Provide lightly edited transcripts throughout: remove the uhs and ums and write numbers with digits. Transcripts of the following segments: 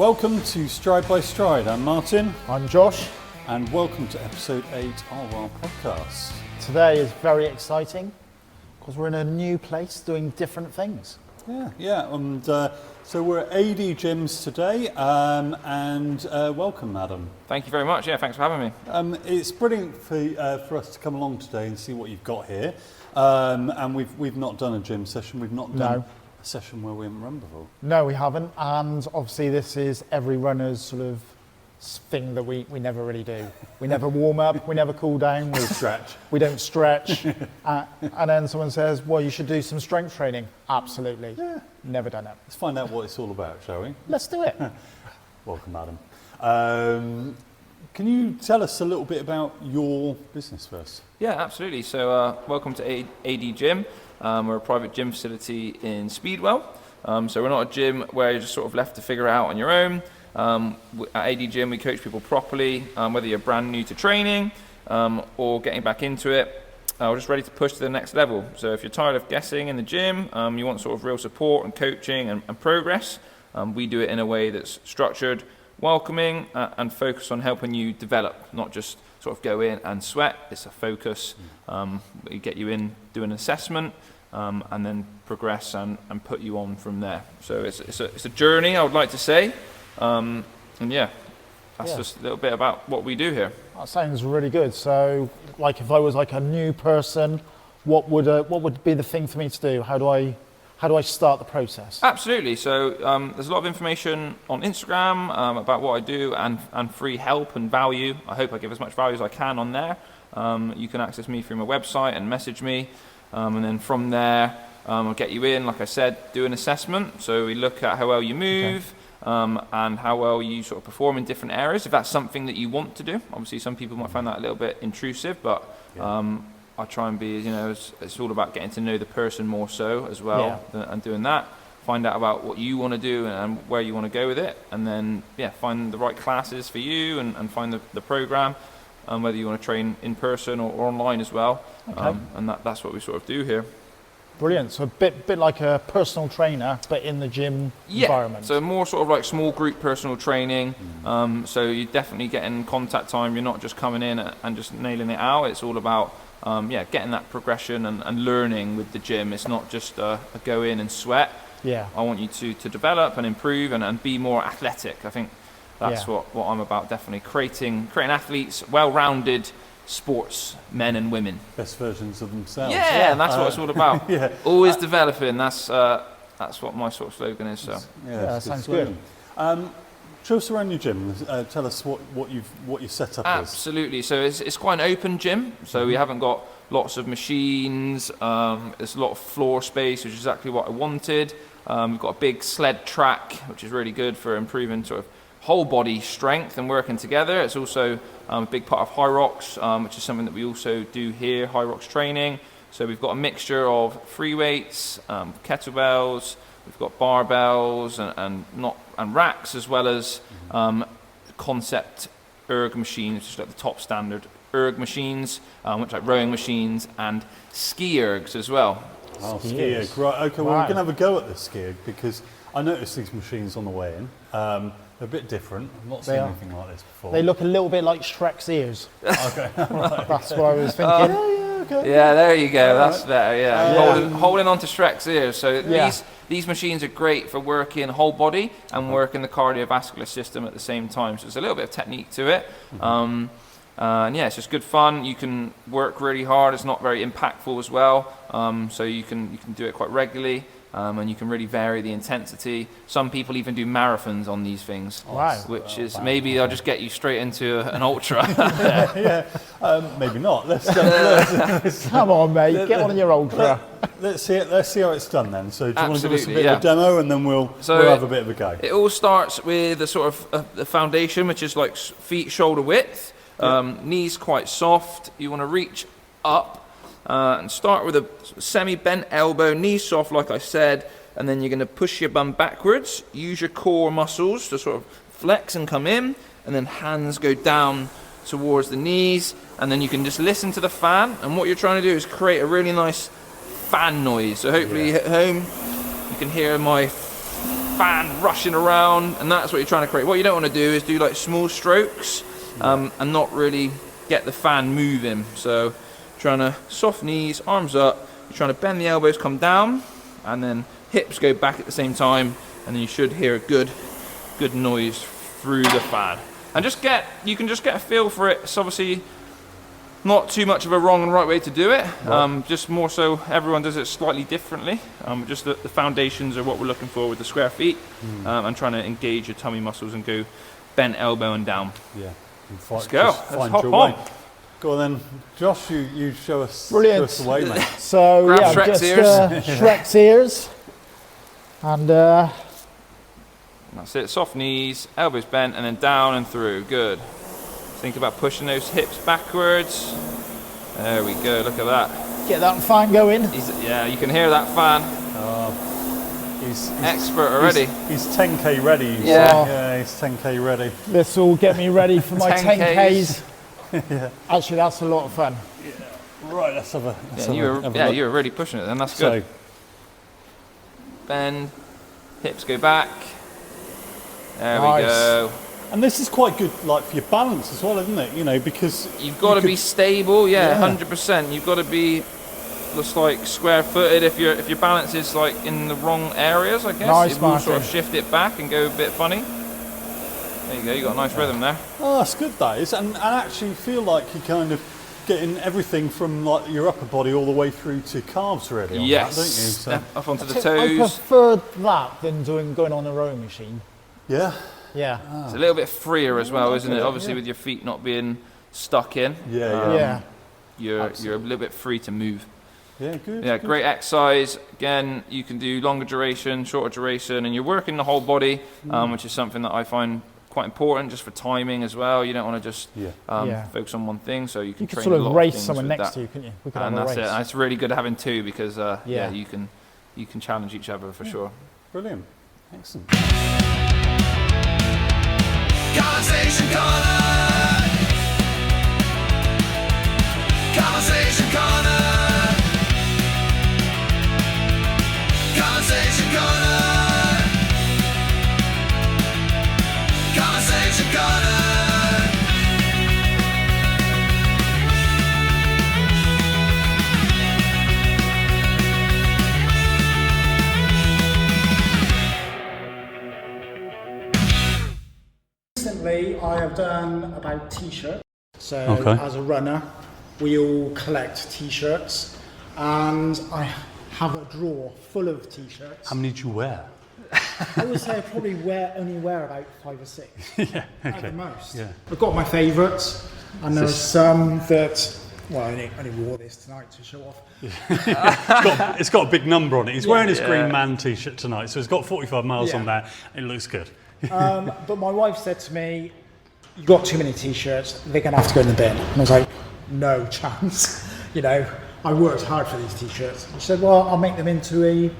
Welcome to Stride by Stride. I'm Martin. I'm Josh. And welcome to episode 8 of our podcast. Today is very exciting because we're in a new place doing different things. Yeah. And so we're at AD Gyms today, and welcome, Adam. Thank you very much. Yeah, thanks for having me. It's brilliant for us to come along today and see what you've got here. And we've not done a gym session. We've not done a session where we haven't run before. No, we haven't. And obviously this is every runner's sort of thing that we never really do. We never warm up, we never cool down. We stretch. We don't stretch. And then someone says, well, you should do some strength training. Absolutely. Yeah. Never done it. Let's find out what it's all about, shall we? Let's do it. Welcome, Adam. Can you tell us a little bit about your business first? Yeah, absolutely. So welcome to AD Gym. We're a private gym facility in Speedwell. So we're not a gym where you're just sort of left to figure it out on your own. At AD Gym, we coach people properly, whether you're brand new to training or getting back into it, or just ready to push to the next level. So if you're tired of guessing in the gym, you want sort of real support and coaching and progress, we do it in a way that's structured, welcoming, and focused on helping you develop, not just sort of go in and sweat. It's a focus. We get you in, do an assessment, and then progress and put you on from there. So it's a journey, I would like to say. And yeah, that's just a little bit about what we do here. That sounds really good. So, like, if I was like a new person, what would be the thing for me to do? How do I start the process? Absolutely. So there's a lot of information on Instagram about what I do and free help and value. I hope I give as much value as I can on there. You can access me through my website and message me, and then from there I'll get you in. Like I said, do an assessment. So we look at how well you move. And how well you sort of perform in different areas, if that's something that you want to do. Obviously some people might find that a little bit intrusive, but I try and be, it's all about getting to know the person more so as well, and doing that. Find out about what you want to do and where you want to go with it, and then find the right classes for you and find the program, whether you want to train in person or online as well. And that's what we sort of do here. Brilliant. So a bit like a personal trainer, but in the gym environment. So more sort of like small group personal training. So you're definitely getting contact time. You're not just coming in and just nailing it out. It's all about getting that progression and learning with the gym. It's not just a go in and sweat. Yeah. I want you to develop and improve and be more athletic. I think that's what I'm about. Definitely creating athletes, well-rounded sports men and women, best versions of themselves. And that's what it's all about. Always developing. That's what my sort of slogan is. So that sounds good. Show us around your gym. Tell us what you set up. Absolutely. So it's quite an open gym. So we haven't got lots of machines. There's a lot of floor space, which is exactly what I wanted. We've got a big sled track, which is really good for improving sort of whole body strength and working together. It's also a big part of High Rocks, which is something that we also do here, High Rocks training. So we've got a mixture of free weights, kettlebells, we've got barbells and racks, as well as concept erg machines, which is like the top standard erg machines, which are like rowing machines, and ski ergs as well. Oh, ski erg, right. Okay, well, we're going to have a go at the ski erg because I noticed these machines on the way in. They're a bit different. I've not seen anything like this before. They look a little bit like Shrek's ears. Okay, right. That's what I was thinking. Okay. Yeah, there you go. That's better. Holding on to Shrek's ears. So these machines are great for working whole body and working the cardiovascular system at the same time. So there's a little bit of technique to it. And it's just good fun. You can work really hard. It's not very impactful as well. So you can do it quite regularly. And you can really vary the intensity. Some people even do marathons on these things, which is maybe they'll just get you straight into an ultra. Maybe not. Come on, mate, get on your ultra. Let's see how it's done then. So do you want to give us a bit of a demo, and then we'll have a bit of a go? It all starts with a sort of the foundation, which is like feet shoulder width, knees quite soft. You want to reach up. And start with a semi-bent elbow, knees soft like I said, and then you're going to push your bum backwards, use your core muscles to sort of flex and come in, and then hands go down towards the knees, and then you can just listen to the fan, and what you're trying to do is create a really nice fan noise. So hopefully at home you can hear my fan rushing around, and that's what you're trying to create. What you don't want to do is do like small strokes and not really get the fan moving. So trying to soft knees, arms up, you're trying to bend the elbows, come down, and then hips go back at the same time, and then you should hear a good noise through the fan. And you can just get a feel for it. It's obviously not too much of a wrong and right way to do it, just more so everyone does it slightly differently. Just the foundations are what we're looking for with the square feet, and trying to engage your tummy muscles and go bent elbow and down. Yeah. Let's go. Let's hop on. Go on then, Josh. You show us. Brilliant. Show us the way, mate. So Grab yeah, Shrek's just ears. Shrek's ears, and That's it. Soft knees, elbows bent, and then down and through. Good. Think about pushing those hips backwards. There we go. Look at that. get that fan going. Yeah, you can hear that fan. He's expert already. He's 10k ready. Yeah. He's 10k ready. This will get me ready for my 10Ks. 10Ks. Yeah. Actually, that's a lot of fun. Yeah. Right, let's have a. You were really pushing it, then that's good. So, bend, hips go back. There Nice. we go. and this is quite good, like for your balance as well, isn't it? You know, because You've got to be stable, Yeah. 100%. You've got to be just like square-footed. If your balance is like in the wrong areas, I guess Nice, it will sort of Martin. shift it back and go a bit funny. There you go. You got a nice rhythm there. Oh, that's good, that is. And actually feel like you're kind of getting everything from like your upper body all the way through to calves really on Yes. that, don't you? So, Up onto the I toes. prefer that than going on a rowing machine. yeah. Yeah. It's a little bit freer as well, isn't it? Obviously, with your feet not being stuck in. Yeah. You're a little bit free to move. Yeah, good. Yeah, good. great exercise. Again, you can do longer duration, shorter duration, and you're working the whole body, which is something that I find quite important just for timing as well. You don't want to just Yeah. focus on one thing, so you can You could train sort a lot of race things someone with next that. to you, couldn't you? We could And have a that's race. it. And it's really good having two because Yeah. you can challenge each other for sure. Brilliant. Excellent. Conversation corner. Conversation corner. Conversation corner. Conversation corner. Recently, I have done about t-shirts. So Okay. as a runner, we all collect t-shirts, and I have a drawer full of t-shirts. How many do you wear? I would say I probably only wear about 5 or 6 Yeah. at the most. Yeah. I've got my favourites, and there are some that. Well, I only wore this tonight to show off. It's got a big number on it. He's wearing his Yeah. Green Man t-shirt tonight, so it's got 45 miles Yeah. on there. It looks good. But my wife said to me, "You got too many t-shirts. They're going to have to go in the bin." And I was like, "No chance." You know, I worked hard for these t-shirts. She said, "Well, I'll make them into a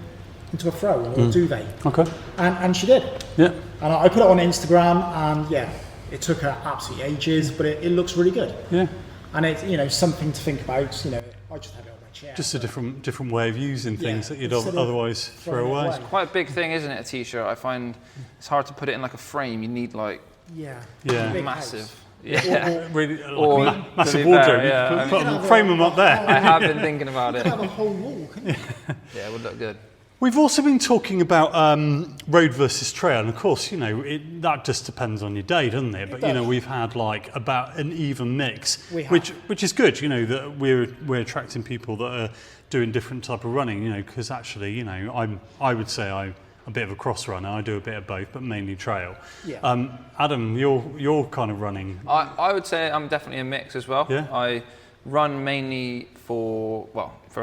throw or a duvet." Okay. And she did. Yeah. And I put it on Instagram, and yeah, it took her absolutely ages, but it looks really good. Yeah. And it's something to think about. I just have it on my chair. Just a different way of using things Yeah, that you'd instead of otherwise throw throwing it away. away. Quite a big thing, isn't it? A t-shirt. I find it's hard to put it in like a frame. You need like Yeah. Yeah. Big massive. house. Yeah. Really, like Or- a massive to be wardrobe. fair, yeah, You I put mean- them, frame them up there. I have been thinking about it. Have a whole wall, couldn't you? Yeah, it would look good. We've also been talking about road versus trail, and of course, that just depends on your day, doesn't it? But does. we've had like about an even mix, We have. which is good. That we're attracting people that are doing different type of running. Because actually, I would say I'm a bit of a cross runner. I do a bit of both, but mainly trail. Yeah. Adam, you're kind of running. I would say I'm definitely a mix as well. Yeah. I run mainly for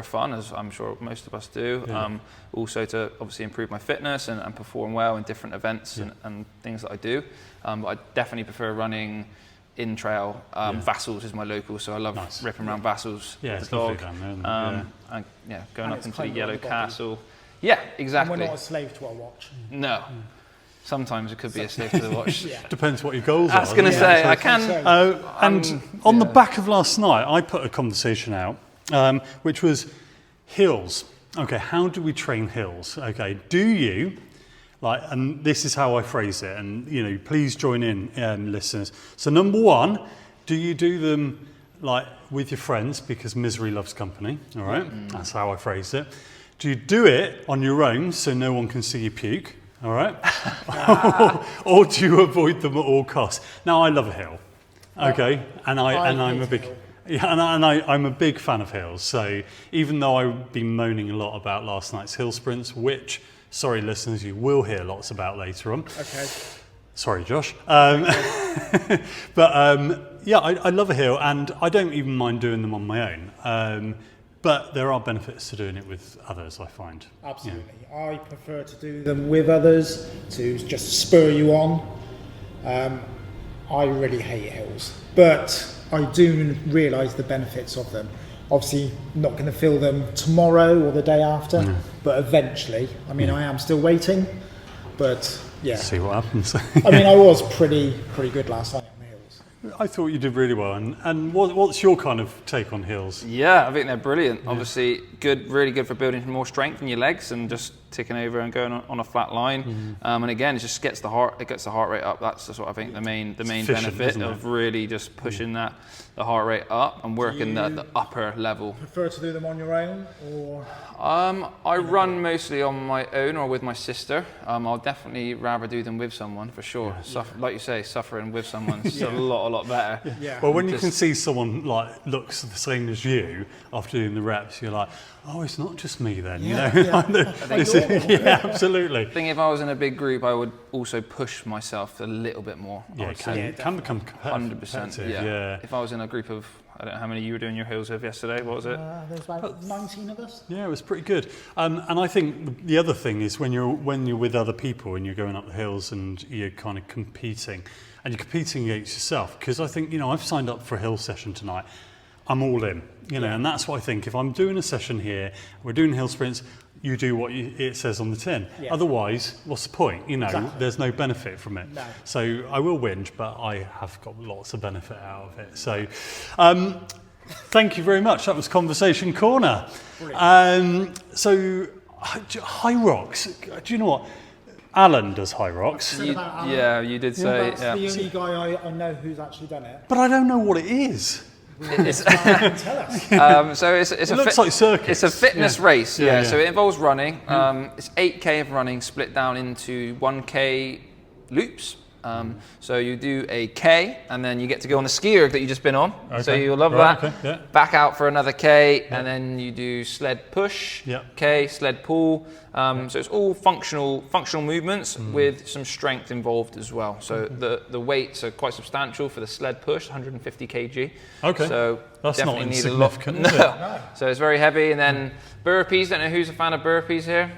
fun, as I'm sure most of us do. Yeah. Also to obviously improve my fitness and perform well in different events and things that I do. But I definitely prefer running in trail. Vassals is my local, so I love Nice. ripping around Vassals Yeah, with it's the lovely dog. down there, isn't it? And going And up it's into the kind of Yellow on the body. Castle. Yeah, And exactly. we're not a slave to our watch. No. Sometimes it could be a slave to the watch. Yeah. Depends what your goals I was are. going to doesn't it? say, I can. And on the back of last night, I put a conversation out, which was hills. Okay, how do we train hills? Okay, do you Like, and this is how I phrase it, and please join in, listeners. So number one, do you do them like with your friends because misery loves company? All right, that's how I phrase it. Do you do it on your own so no one can see you puke? All right, or do you avoid them at all costs? Now I love a hill, okay, and I'm a big. Hill. Yeah, I'm a big fan of hills. So even though I've been moaning a lot about last night's hill sprints, which, sorry listeners, you will hear lots about later on. Okay. Sorry, Josh. But yeah, I love a hill, and I don't even mind doing them on my own. But there are benefits to doing it with others, I find. Absolutely. I prefer to do them with others to just spur you on. I really hate hills, but I do realise the benefits of them. Obviously, not going to feel them tomorrow or the day after, but eventually. I mean, I am still waiting, but yeah. See what happens. I mean, I was pretty good last night on the hills. I thought you did really well. And what's your kind of take on hills? Yeah, I think they're brilliant. Obviously, really good for building more strength in your legs and just ticking over and going on a flat line. And again, it just gets the heart rate up. That's just what I think the main benefit of really just pushing the heart rate up and working the upper level. Prefer to do them on your own, or? I run mostly on my own or with my sister. I'll definitely rather do them with someone for sure. Like you say, suffering with someone is a lot better. Yeah. Well, when you can see someone like looks the same as you after doing the reps, you're like, oh, it's not just me then. Yeah. Yeah, absolutely. I think if I was in a big group, I would also push myself a little bit more. Yeah, it can become competitive. 100%. Yeah. If I was in a group of, I don't know how many you were doing your hills with yesterday. What was it? There's about 19 of us. Yeah, it was pretty good. And I think the other thing is when you're with other people and you're going up the hills and you're kind of competing, and you're competing against yourself. Because I think I've signed up for a hill session tonight. I'm all in, and that's what I think. If I'm doing a session here, we're doing hill sprints, you do what it says on the tin. Yeah. Otherwise, what's the point? Exactly. There's no benefit from it. No. So I will whinge, but I have got lots of benefit out of it. So thank you very much. That was Conversation Corner. So high rocks, do you know what? Alan does high rocks. Yeah, you did say. That's the only guy I know who's actually done it. But I don't know what it is. Tell us. So it looks like circuits. It's a fitness race. Yeah. So it involves running. It's 8k of running split down into 1k loops. So you do a K, and then you get to go on the ski erg that you've just been on. Okay. So you'll love that. Okay. Yeah. Back out for another K, and then you do sled push, K, sled pull. So it's all functional movements with some strength involved as well. So the weights are quite substantial for the sled push, 150 kg. Okay. So that's definitely not need insignificant, a lot. No. So it's very heavy, and then burpees. Don't know who's a fan of burpees here.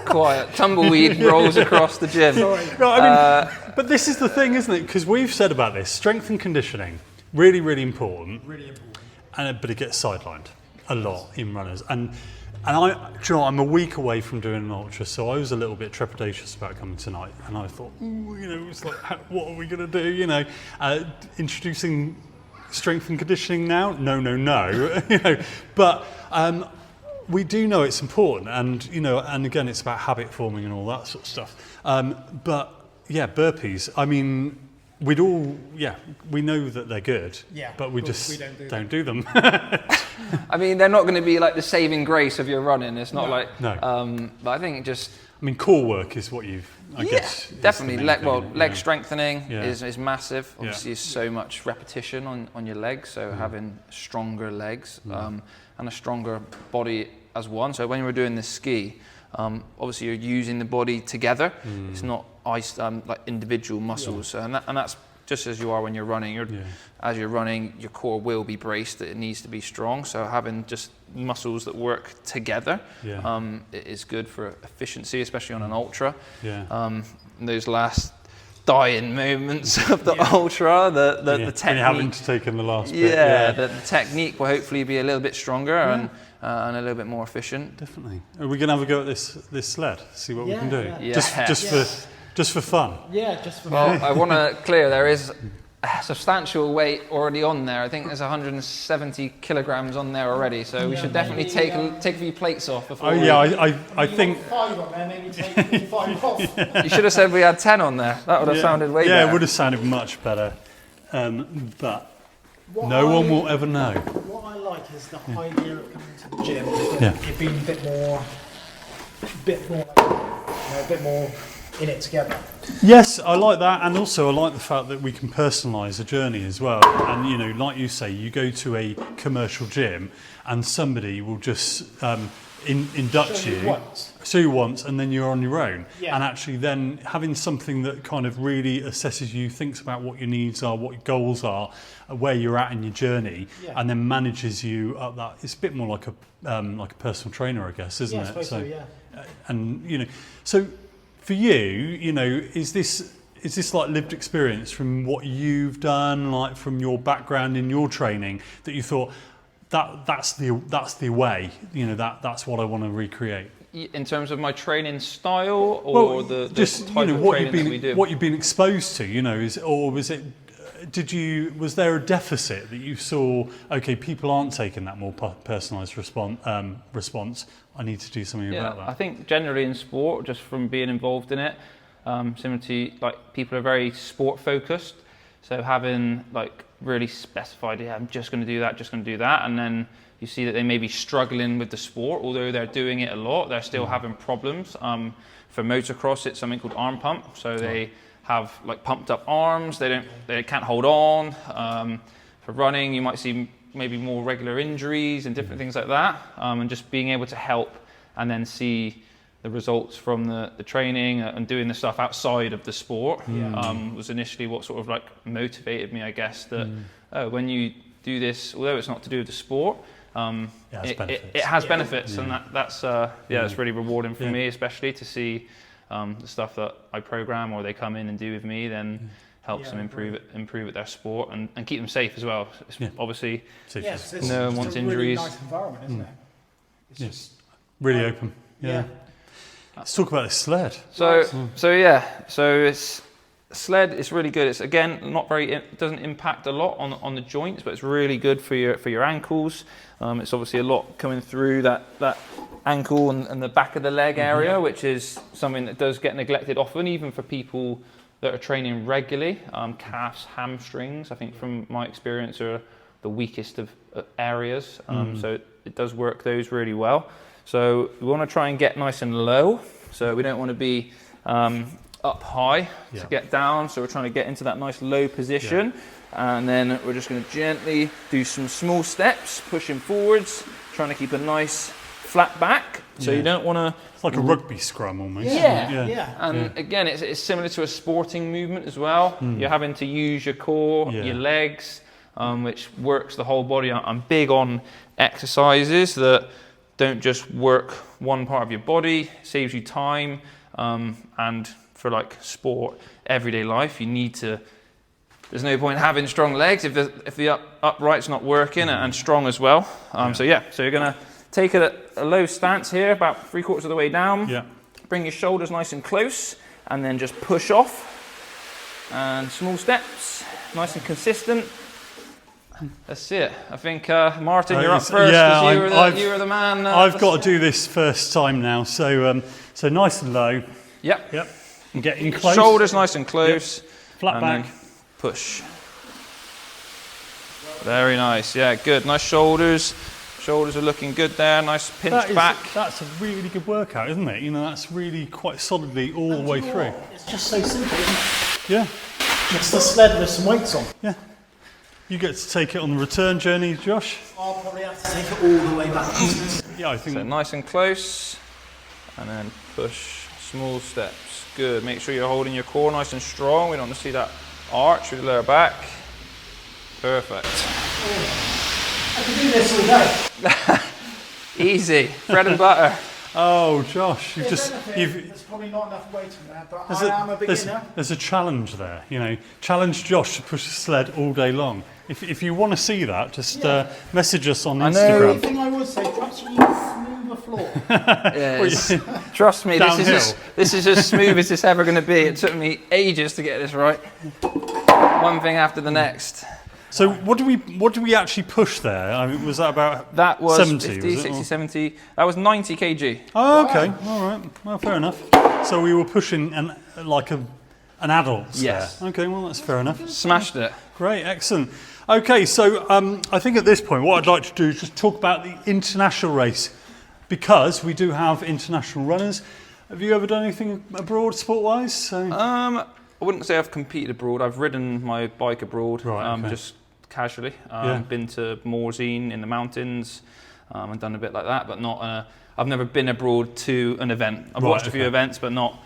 Quiet. Tumbleweed rolls across the gym. No, I mean, but this is the thing, isn't it? Because we've said about this, strength and conditioning, really, really important. Really important. But it gets sidelined a lot in runners. And I'm a week away from doing an ultra, so I was a little bit trepidatious about coming tonight. And I thought, it's like, what are we going to do? Introducing strength and conditioning now? No. But we do know it's important, and and again, it's about habit forming and all that sort of stuff. But yeah, burpees. I mean, we know that they're good. Yeah, but we just don't do them. I mean, they're not going to be like the saving grace of your running. It's not no. But I think core work is what you've. I guess definitely. Leg strengthening is massive. Obviously, it's so much repetition on your legs. So having stronger legs and a stronger body as one. So when you were doing this ski, obviously you're using the body together. It's not like individual muscles, and that's just as you are when you're running. As you're running, your core will be braced. It needs to be strong. So having just muscles that work together is good for efficiency, especially on an ultra. Those last dying moments of the ultra, the technique. When you haven't taken the last bit. The technique will hopefully be a little bit stronger and a little bit more efficient. Definitely. Are we going to have a go at this sled? See what we can do. Yeah. Just for fun. Yeah, just for fun. Well, I want to clear there is substantial weight already on there. I think there's 170 kilograms on there already, so we should definitely take a few plates off before. Oh yeah, I think. 5 on there, maybe take 5 off. You should have said we had 10 on there. That would have sounded way better. Yeah, it would have sounded much better. But no one will ever know. What I like is the idea of coming to the gym, it being a bit more in it together. Yes, I like that, and also I like the fact that we can personalise a journey as well. And you know, like you say, you go to a commercial gym, and somebody will just induct Show you you, once. show you once, and then you're on your own. Yeah. And actually, then having something that kind of really assesses you, thinks about what your needs are, what your goals are, where you're at in your journey, and then manages you up that. It's a bit more like a personal trainer, I guess, isn't I it? suppose so, yeah. And you know, so. For you, you know, is this like lived experience from what you've done, like from your background in your training, that you thought that's the way, you know, that's what I want to recreate? In terms of my training style, or the just type of training that we do? What you've been exposed to, you know, was there a deficit that you saw? Okay, people aren't taking that more personalised response. I need to do something about that. I think generally in sport, just from being involved in it, similar to like people are very sport focused. So having like really specified, I'm just going to do that, and then you see that they may be struggling with the sport, although they're doing it a lot, they're still having problems. For motocross, it's something called arm pump. So they have like pumped up arms, they can't hold on. For running, you might see maybe more regular injuries and different things like that, and just being able to help and then see the results from the training and doing the stuff outside of the sport was initially what sort of like motivated me, I guess, that when you do this, although it's not to do with the sport, it has benefits, and that's it's really rewarding for me, especially to see the stuff that I program or they come in and do with me, then helps them improve at their sport and keep them safe as well. It's obviously no one wants injuries. It's a really nice environment, isn't it? It's just really open. Yeah. Let's talk about this sled. So it's sled. It's really good. It's again it doesn't impact a lot on the joints, but it's really good for your ankles. It's obviously a lot coming through that ankle and the back of the leg area, which is something that does get neglected often, even for people that are training regularly. Calves, hamstrings, I think from my experience, are the weakest of areas. So it does work those really well. So we want to try and get nice and low. So we don't want to be up high to get down. So we're trying to get into that nice low position. And then we're just going to gently do some small steps, pushing forwards, trying to keep a nice flat back. So you don't want to... It's like a rugby scrum almost. And again, it's similar to a sporting movement as well. You're having to use your core, your legs, which works the whole body. I'm big on exercises that don't just work one part of your body, saves you time, and for like sport, everyday life, you need to. There's no point having strong legs if the upright's not working and strong as well. So you're gonna take a low stance here, about 3/4 of the way down. Bring your shoulders nice and close, and then just push off. And small steps, nice and consistent. That's it. I think Martin, you're up first because you were the man. I've got to do this first time now, so nice and low. Yep. And get in close. Shoulders nice and close. Flat back. Push. Very nice. Yeah, good. Nice shoulders. Shoulders are looking good there. Nice pinched back. That's a really good workout, isn't it? You know, that's really quite solidly all the way through. It's just so simple, isn't it? Yeah. It's the sled with some weights on. Yeah. You get to take it on the return journey, Josh. I'll probably have to take it all the way back. Yeah, I think. So nice and close, and then push. Small steps. Good. Make sure you're holding your core nice and strong. We don't want to see that arch with the lower back. Perfect. I can do this all day. Easy. Bread and butter. Oh, Josh, There's probably not enough weight in there, but I am a beginner. There's a challenge there, you know. Challenge Josh to push a sled all day long. If you want to see that, just message us on Instagram. The thing I would say, perhaps you need a smoother floor. Trust me, this is as smooth as it's ever going to be. It took me ages to get this right. one thing after the next. So what do we actually push there? I mean, was that about That was 70? 50, was it? 60, 70. That was 90 kg. Oh, okay. All right. Well, fair enough. So we were pushing an adult Yes. there. Okay, well, that's fair enough. Smashed it. Great, excellent. Okay, so I think at this point what I'd like to do is just talk about the international race, because we do have international runners. Have you ever done anything abroad sport-wise? So, I wouldn't say I've competed abroad. I've ridden my bike abroad, Right, okay. just casually. Yeah. Been to Morzine in the mountains and done a bit like that, but not. I've never been abroad to an event. I've Right, watched a few okay. events, but not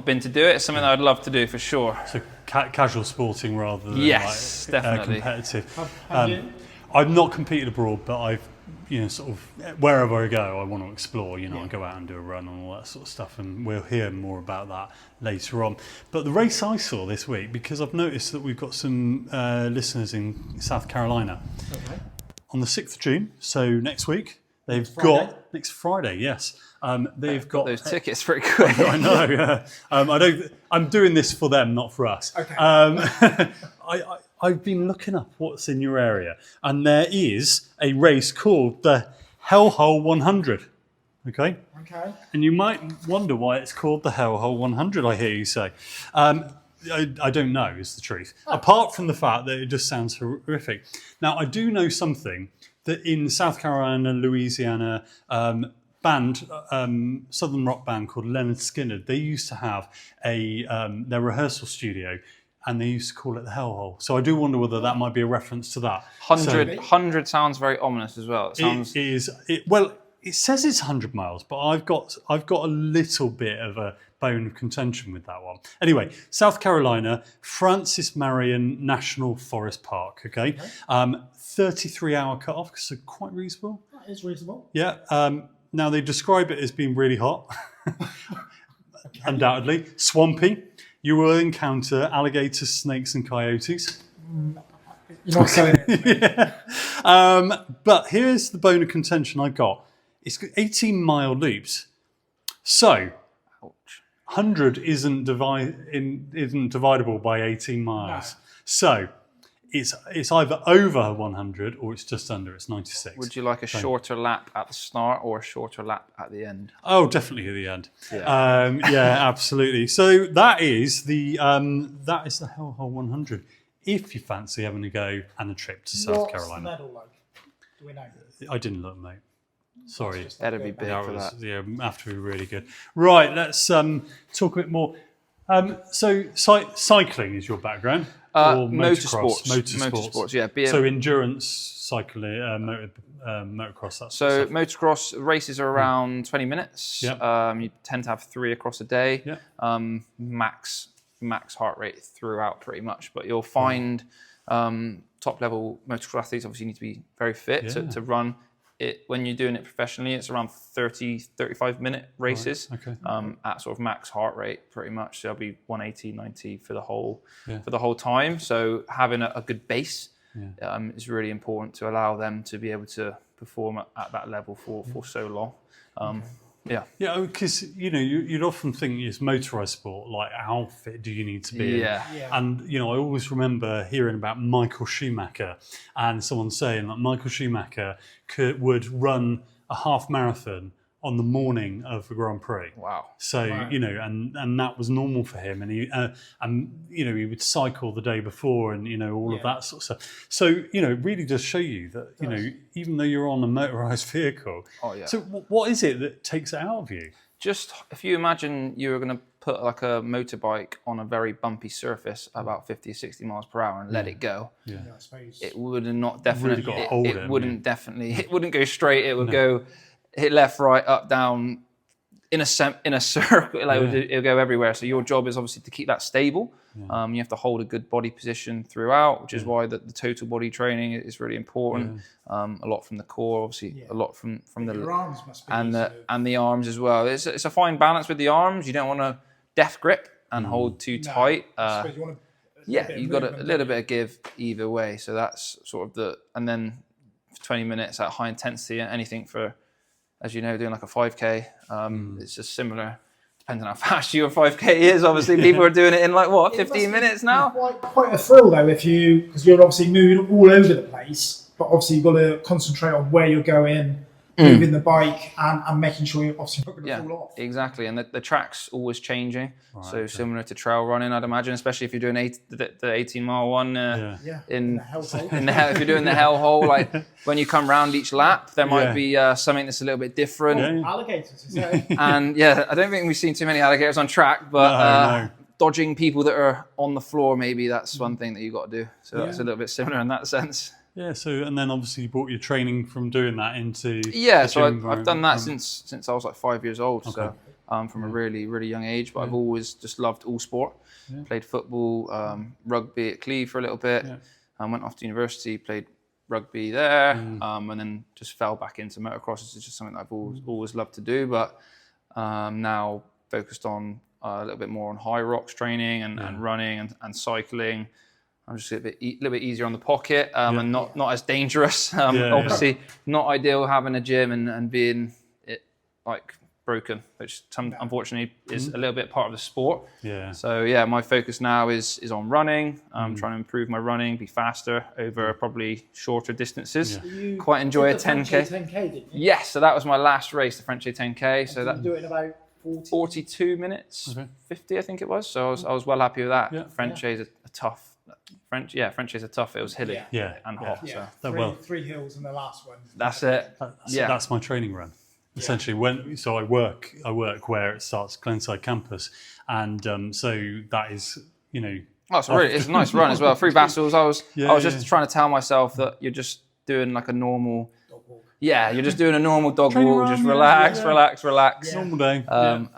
been to do it. It's something that I'd love to do for sure. so casual sporting rather than Yes, definitely. competitive. Have you? I've not competed abroad, but I've, sort of wherever I go, I want to explore. I go out and do a run and all that sort of stuff, and we'll hear more about that later on. But the race I saw this week, because I've noticed that we've got some listeners in South Carolina, Okay. on the 6th of June, so next week, they've Friday? got next Friday. Yes, they've got Those tickets pretty quick. I know. Yeah. I'm doing this for them, not for us. Okay. I've been looking up what's in your area, and there is a race called the Hellhole 100. Okay, Okay. and you might wonder why it's called the Hellhole 100. I hear you say. I don't know is the truth. Apart from the fact that it just sounds horrific. Now I do know something that in South Carolina, Louisiana. Southern rock band called Leonard Skinner. They used to have their rehearsal studio, and they used to call it the Hellhole. So I do wonder whether that might be a reference to that. 100 sounds very ominous as well. It sounds. It is. Well, it says it's 100 miles, but I've got a little bit of a bone of contention with that one. Anyway, South Carolina, Francis Marion National Forest Park. Okay, 33-hour cut-off, so quite reasonable. That is reasonable. Yeah. Now they describe it as being really hot, undoubtedly. Swampy. You will encounter alligators, snakes, and coyotes. You're not selling it. Yeah. But here's the bone of contention I got. It's got 18-mile loops. So, Ouch. 100 isn't dividable by 18 miles. No. So, it's either over 100 or it's just under. It's 96. Would you like a shorter lap at the start or a shorter lap at the end? Oh, definitely at the end. Yeah. Yeah, absolutely. So that is the Hellhole 100. If you fancy having a go and a trip to South What's Carolina, the medal like? Do we know? I didn't look, mate. Sorry. Better be big for that. Have to be really good. Right, let's talk a bit more. So cycling is your background, or Motorsports, yeah. So endurance cycling, motocross. That So sort of stuff. motocross races are around 20 minutes. Yep. You tend to have 3 across a day. Yeah. Max heart rate throughout pretty much. But you'll find top level motocross athletes obviously need to be very fit to run it. When you're doing it professionally, it's around 35 minute races. Right, okay. At sort of max heart rate pretty much. So it'll be 180, 90 for the whole time. So having a good base is really important to allow them to be able to perform at that level for so long. Yeah, because you'd often think it's motorised sport, like how fit do you need to be? Yeah. And I always remember hearing about Michael Schumacher and someone saying that Michael Schumacher would run a half marathon on the morning of the Grand Prix. Wow. So and that was normal for him, and he would cycle the day before, and all of that sort of stuff. So it really does show you that even though you're on a motorised vehicle. Oh yeah. So what is it that takes it out of you? Just if you imagine you were going to put like a motorbike on a very bumpy surface about 50 or 60 miles per hour and let it go, Yeah, I suppose. it would not definitely. Really got to hold it it, wouldn't definitely. It wouldn't go straight. It would go hit left, right, up, down, in a circle. It'll go everywhere. So your job is obviously to keep that stable. Yeah. You have to hold a good body position throughout, which is why the total body training is really important. A lot from the core, obviously, a lot from the Your arms must be and the arms as well. It's a fine balance with the arms. You don't want to death grip and hold too tight. I suppose you want You've got a little bit of give either way. So that's sort of and then for 20 minutes at high intensity, anything for, as you know, doing like a 5K, it's just similar depends on how fast your 5K is. Obviously, people are doing it in like what, 15 minutes now? Quite a thrill though, because you're obviously moving all over the place, but obviously you've got to concentrate on where you're going, moving the bike, and making sure you're obviously not going to fall off. Exactly, and the track's always changing. So similar to trail running, I'd imagine, especially if you're doing the 18-mile one in if you're doing the hellhole. Like when you come round each lap, there might be something that's a little bit different. Alligators, you say? And I don't think we've seen too many alligators on track, but dodging people that are on the floor, maybe that's one thing that you got to do. So that's a little bit similar in that sense. Yeah, so and then obviously you brought your training from doing that into so I've done that since I was like 5 years old. So from a really, really young age, but I've always just loved all sport. Played football, rugby at Cleve for a little bit. Went off to university, played rugby there, and then just fell back into motocross. It's just something that I've always loved to do, but now focused on a little bit more on high rocks training and running and cycling. I'm just a little bit easier on the pocket and not as dangerous. Obviously, not ideal having a gym and being like broken, which unfortunately is a little bit part of the sport. Yeah. So my focus now is on running. I'm trying to improve my running, be faster over probably shorter distances. Quite enjoy a 10K. 10K, didn't you? Yes. So that was my last race, the French 10K. So that do it in about 42 minutes, 50 I think it was. So I was well happy with that. Yeah. French is a tough. French is a tough. It was hilly and hot. Yeah. So three hills in the last one. That's it. That's my training run. Essentially, I work where it starts, Glenside campus, and so that is it's a nice run as well. Through Bassels, I was just trying to tell myself that you're just doing like a normal. Yeah, you're just doing a normal dog walk. Just relax. Normal day. And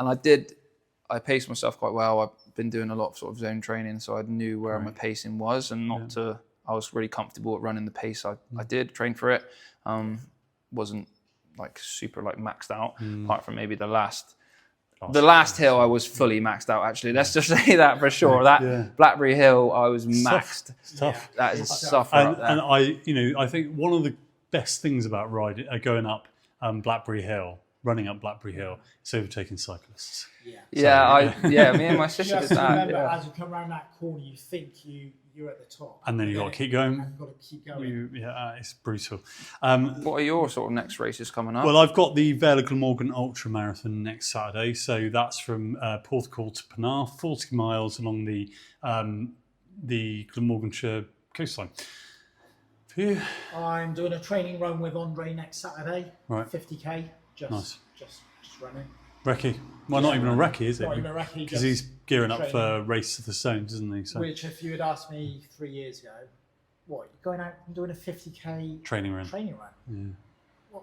I paced myself quite well. I've been doing a lot of sort of zone training, so I knew where my pacing was, and I was really comfortable at running the pace I did, train for it. Wasn't like super like maxed out, apart from maybe the last hill I was fully maxed out actually. Let's just say that for sure. That Blackberry Hill I was maxed. It's tough. That is a suffer. And I think one of the best things about going up Blackberry Hill, running up Blackberry Hill, is overtaking cyclists. Me and my sister did that. Remember, as you come around that corner, you think you're at the top, and then you got to keep going. And you've got to keep going. It's brutal. What are your sort of next races coming up? Well, I've got the Vale of Glamorgan Ultra Marathon next Saturday, so that's from Porthcawl to Penarth, 40 miles along the Glamorganshire coastline. Phew. I'm doing a training run with Andre next Saturday. Right. 50k. Just running. Recce. Well, not even a recce, is it? Not even a recce. Because he's gearing up for Race to the Stones, isn't he? So. Which, if you had asked me 3 years ago, you're going out and doing a 50k training run? Yeah.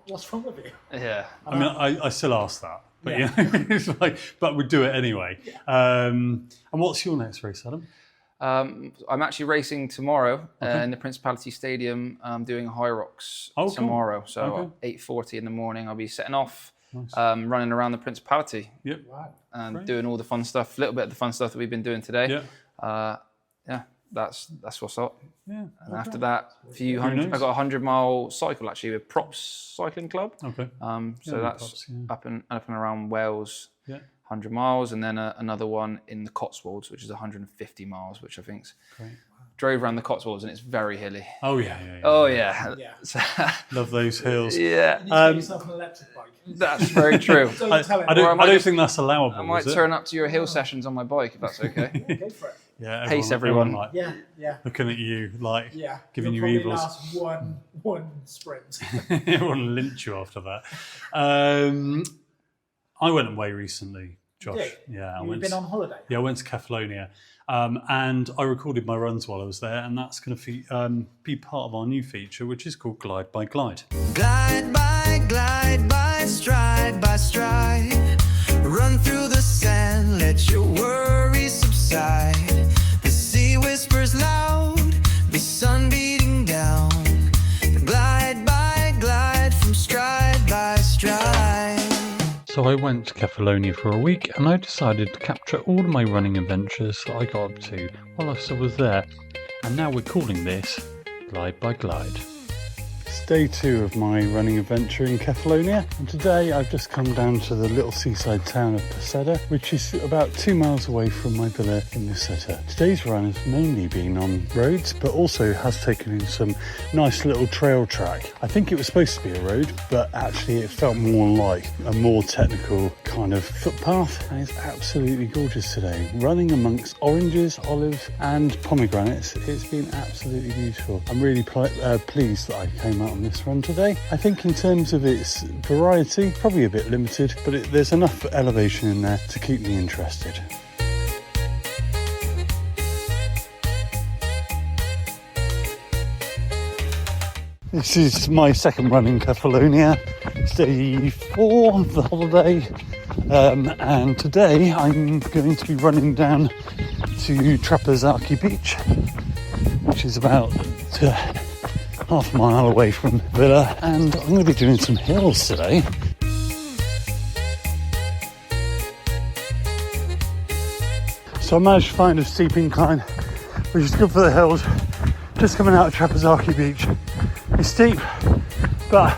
What's wrong with you? Yeah. I mean, I still ask that, but it's like, but we'd do it anyway. Yeah. And what's your next race, Adam? I'm actually racing tomorrow in the Principality Stadium. I'm doing High Rocks tomorrow. Cool. So 8:40 in the morning, I'll be setting off. Nice. Running around the Principality, and doing all the fun stuff. A little bit of the fun stuff that we've been doing today. That's what's up. Yeah. And after that, I got a 100-mile cycle actually with Props Cycling Club. Okay. So that's up and around Wales. Yeah. 100 miles, and then another one in the Cotswolds, which is 150 miles, which I think's great. Drove around the Cotswolds and it's very hilly. Oh yeah. Oh yeah. Love those hills. Yeah. You need to get yourself an electric bike. That's very true. I don't think that's allowable. I might turn up to your hill sessions on my bike if that's okay. Go for it. Yeah. Pace everyone. Like, looking at you like giving you evils. Last one sprint. Everyone lynch you after that. I went away recently, Josh. Yeah, You've been on holiday? Yeah, I went to Kefalonia. And I recorded my runs while I was there, and that's going to be part of our new feature, which is called Glide by Glide. Glide by stride by stride. Run through the sand, let your worries subside. The sea whispers loud, the sun beating down. Glide by glide from stride by stride. So I went to Kefalonia for a week, and I decided to capture all of my running adventures that I got up to while I was there. And now we're calling this Glide by Glide. day 2 of my running adventure in Kefalonia, and today I've just come down to the little seaside town of Bristol, which is about 2 miles away from my villa in Bristol. Today's run has mainly been on roads, but also has taken in some nice little trail track. I think it was supposed to be a road, but actually it felt more like a more technical kind of footpath, and it's absolutely gorgeous today. Running amongst oranges, olives and pomegranates, it's been absolutely beautiful. I'm really pleased that I came out on this run today. I think in terms of its variety, probably a bit limited, but there's enough elevation in there to keep me interested. This is my second run in Kefalonia. It's day 4 of the holiday, and today I'm going to be running down to Trapezzarchi Beach, which is about half a mile away from the villa, and I'm going to be doing some hills today. So I managed to find a steep incline, which is good for the hills, just coming out of Trapezzarchi Beach. It's steep, but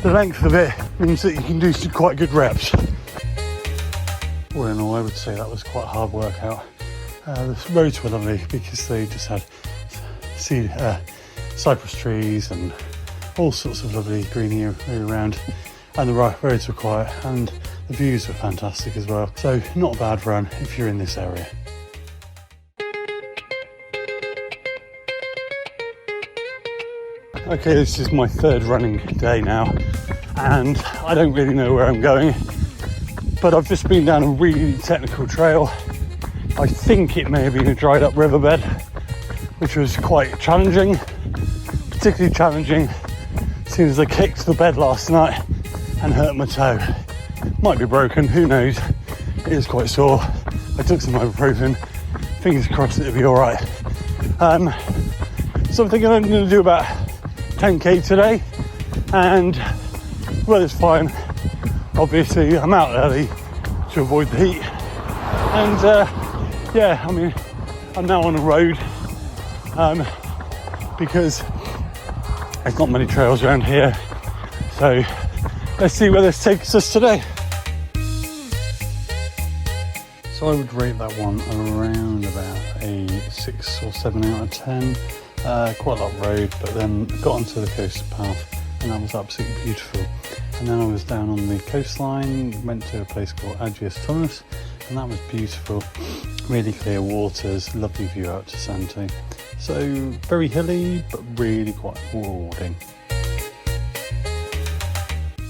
the length of it means that you can do some quite good reps. All in all, I would say that was quite a hard workout. The roads were lovely because they just had cypress trees and all sorts of lovely greenery around, and the roads were quiet and the views were fantastic as well. So not a bad run if you're in this area. Okay, this is my third running day now, and I don't really know where I'm going, but I've just been down a really technical trail. I think it may have been a dried up riverbed, which was quite challenging, particularly challenging seeing as I kicked the bed last night and hurt my toe. Might be broken, who knows. It is quite sore. I took some ibuprofen, fingers crossed it'll be all right. So I'm thinking I'm going to do about 10k today, and weather's fine. Obviously I'm out early to avoid the heat, and yeah, I mean, I'm now on a road because there's not many trails around here, so let's see where this takes us today. So I would rate that one around about a 6 or 7 out of 10. Quite a lot of road, but then got onto the coastal path and that was absolutely beautiful. And then I was down on the coastline, went to a place called Agios Thomas, and that was beautiful. Really clear waters, lovely view out to Sante. So very hilly, but really quite rewarding.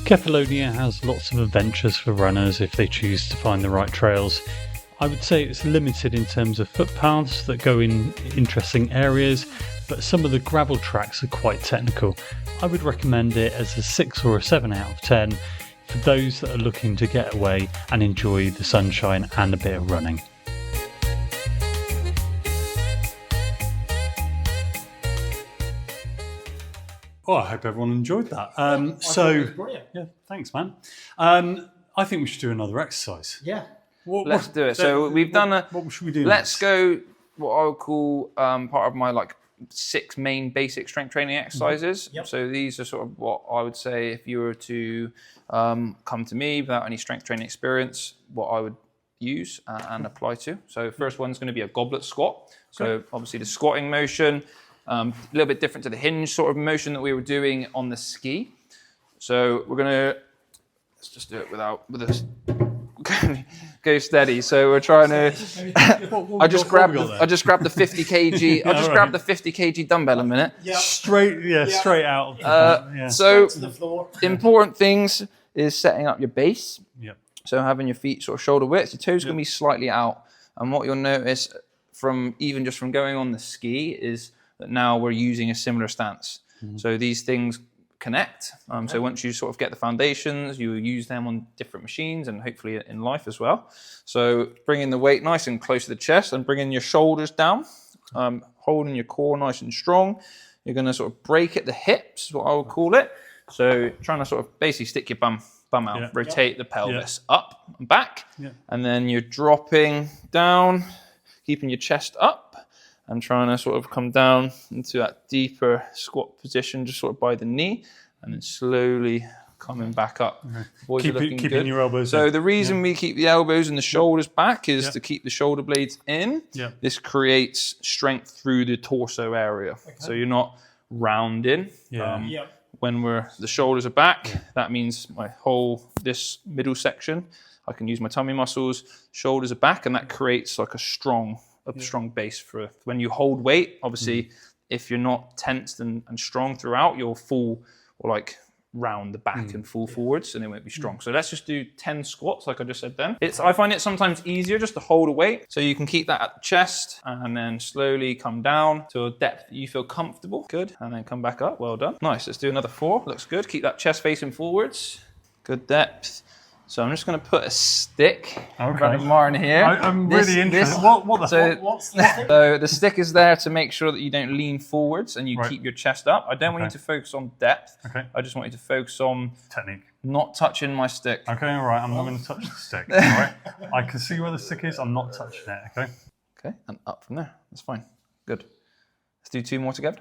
Kefalonia has lots of adventures for runners if they choose to find the right trails. I would say it's limited in terms of footpaths that go in interesting areas, but some of the gravel tracks are quite technical. I would recommend it as a 6 or a 7 out of 10 for those that are looking to get away and enjoy the sunshine and a bit of running. Oh, I hope everyone enjoyed that. Yeah, thanks, man. I think we should do another exercise. Yeah. Let's do it. So we've done a. What should we do? Let's go. What I would call part of my 6 main basic strength training exercises. Yep. So these are sort of what I would say if you were to come to me without any strength training experience, what I would use and apply to. So first one's going to be a goblet squat. So obviously the squatting motion, a little bit different to the hinge sort of motion that we were doing on the ski. So we're going to, let's just do it with this. Go steady. So we're trying to. I just grabbed the 50 kg. I'll just grab the 50 kg dumbbell a minute. Yep. Straight out. So to the floor. important things is setting up your base. Yep. So having your feet sort of shoulder width. Your toes going to be slightly out, and what you'll notice from going on the ski is that now we're using a similar stance. Mm-hmm. So these things connect. So once you sort of get the foundations, you use them on different machines and hopefully in life as well. So bringing the weight nice and close to the chest and bringing your shoulders down, holding your core nice and strong. You're going to sort of break at the hips, is what I would call it. So trying to sort of basically stick your bum out, rotate the pelvis up and back, and then you're dropping down, keeping your chest up, and trying to sort of come down into that deeper squat position, just sort of by the knee, and then slowly coming back up. Boys are looking keeping good. your elbows So in. the reason we keep the elbows and the shoulders back is to keep the shoulder blades in. This creates strength through the torso area. So you're not rounding. When the shoulders are back, that means this middle section, I can use my tummy muscles, shoulders are back, and that creates like a strong base for when you hold weight. Obviously, if you're not tensed and strong throughout, you'll fall or like round the back and fall forwards, and it won't be strong. So let's just do 10 squats like I just said then. I find it sometimes easier just to hold a weight, so you can keep that at the chest and then slowly come down to a depth that you feel comfortable. Good. And then come back up. Well done. Nice. Let's do another 4. Looks good. Keep that chest facing forwards. Good depth. So I'm just going to put a stick in front of Martin here. I'm really interested. What's the stick? So the stick is there to make sure that you don't lean forwards and you keep your chest up. I don't want you to focus on depth. I just want you to focus on technique. Not touching my stick. Okay, all right. I'm not going to touch the stick. All right. I can see where the stick is. I'm not touching it. Okay. Okay, and up from there. That's fine. Good. Let's do 2 more together.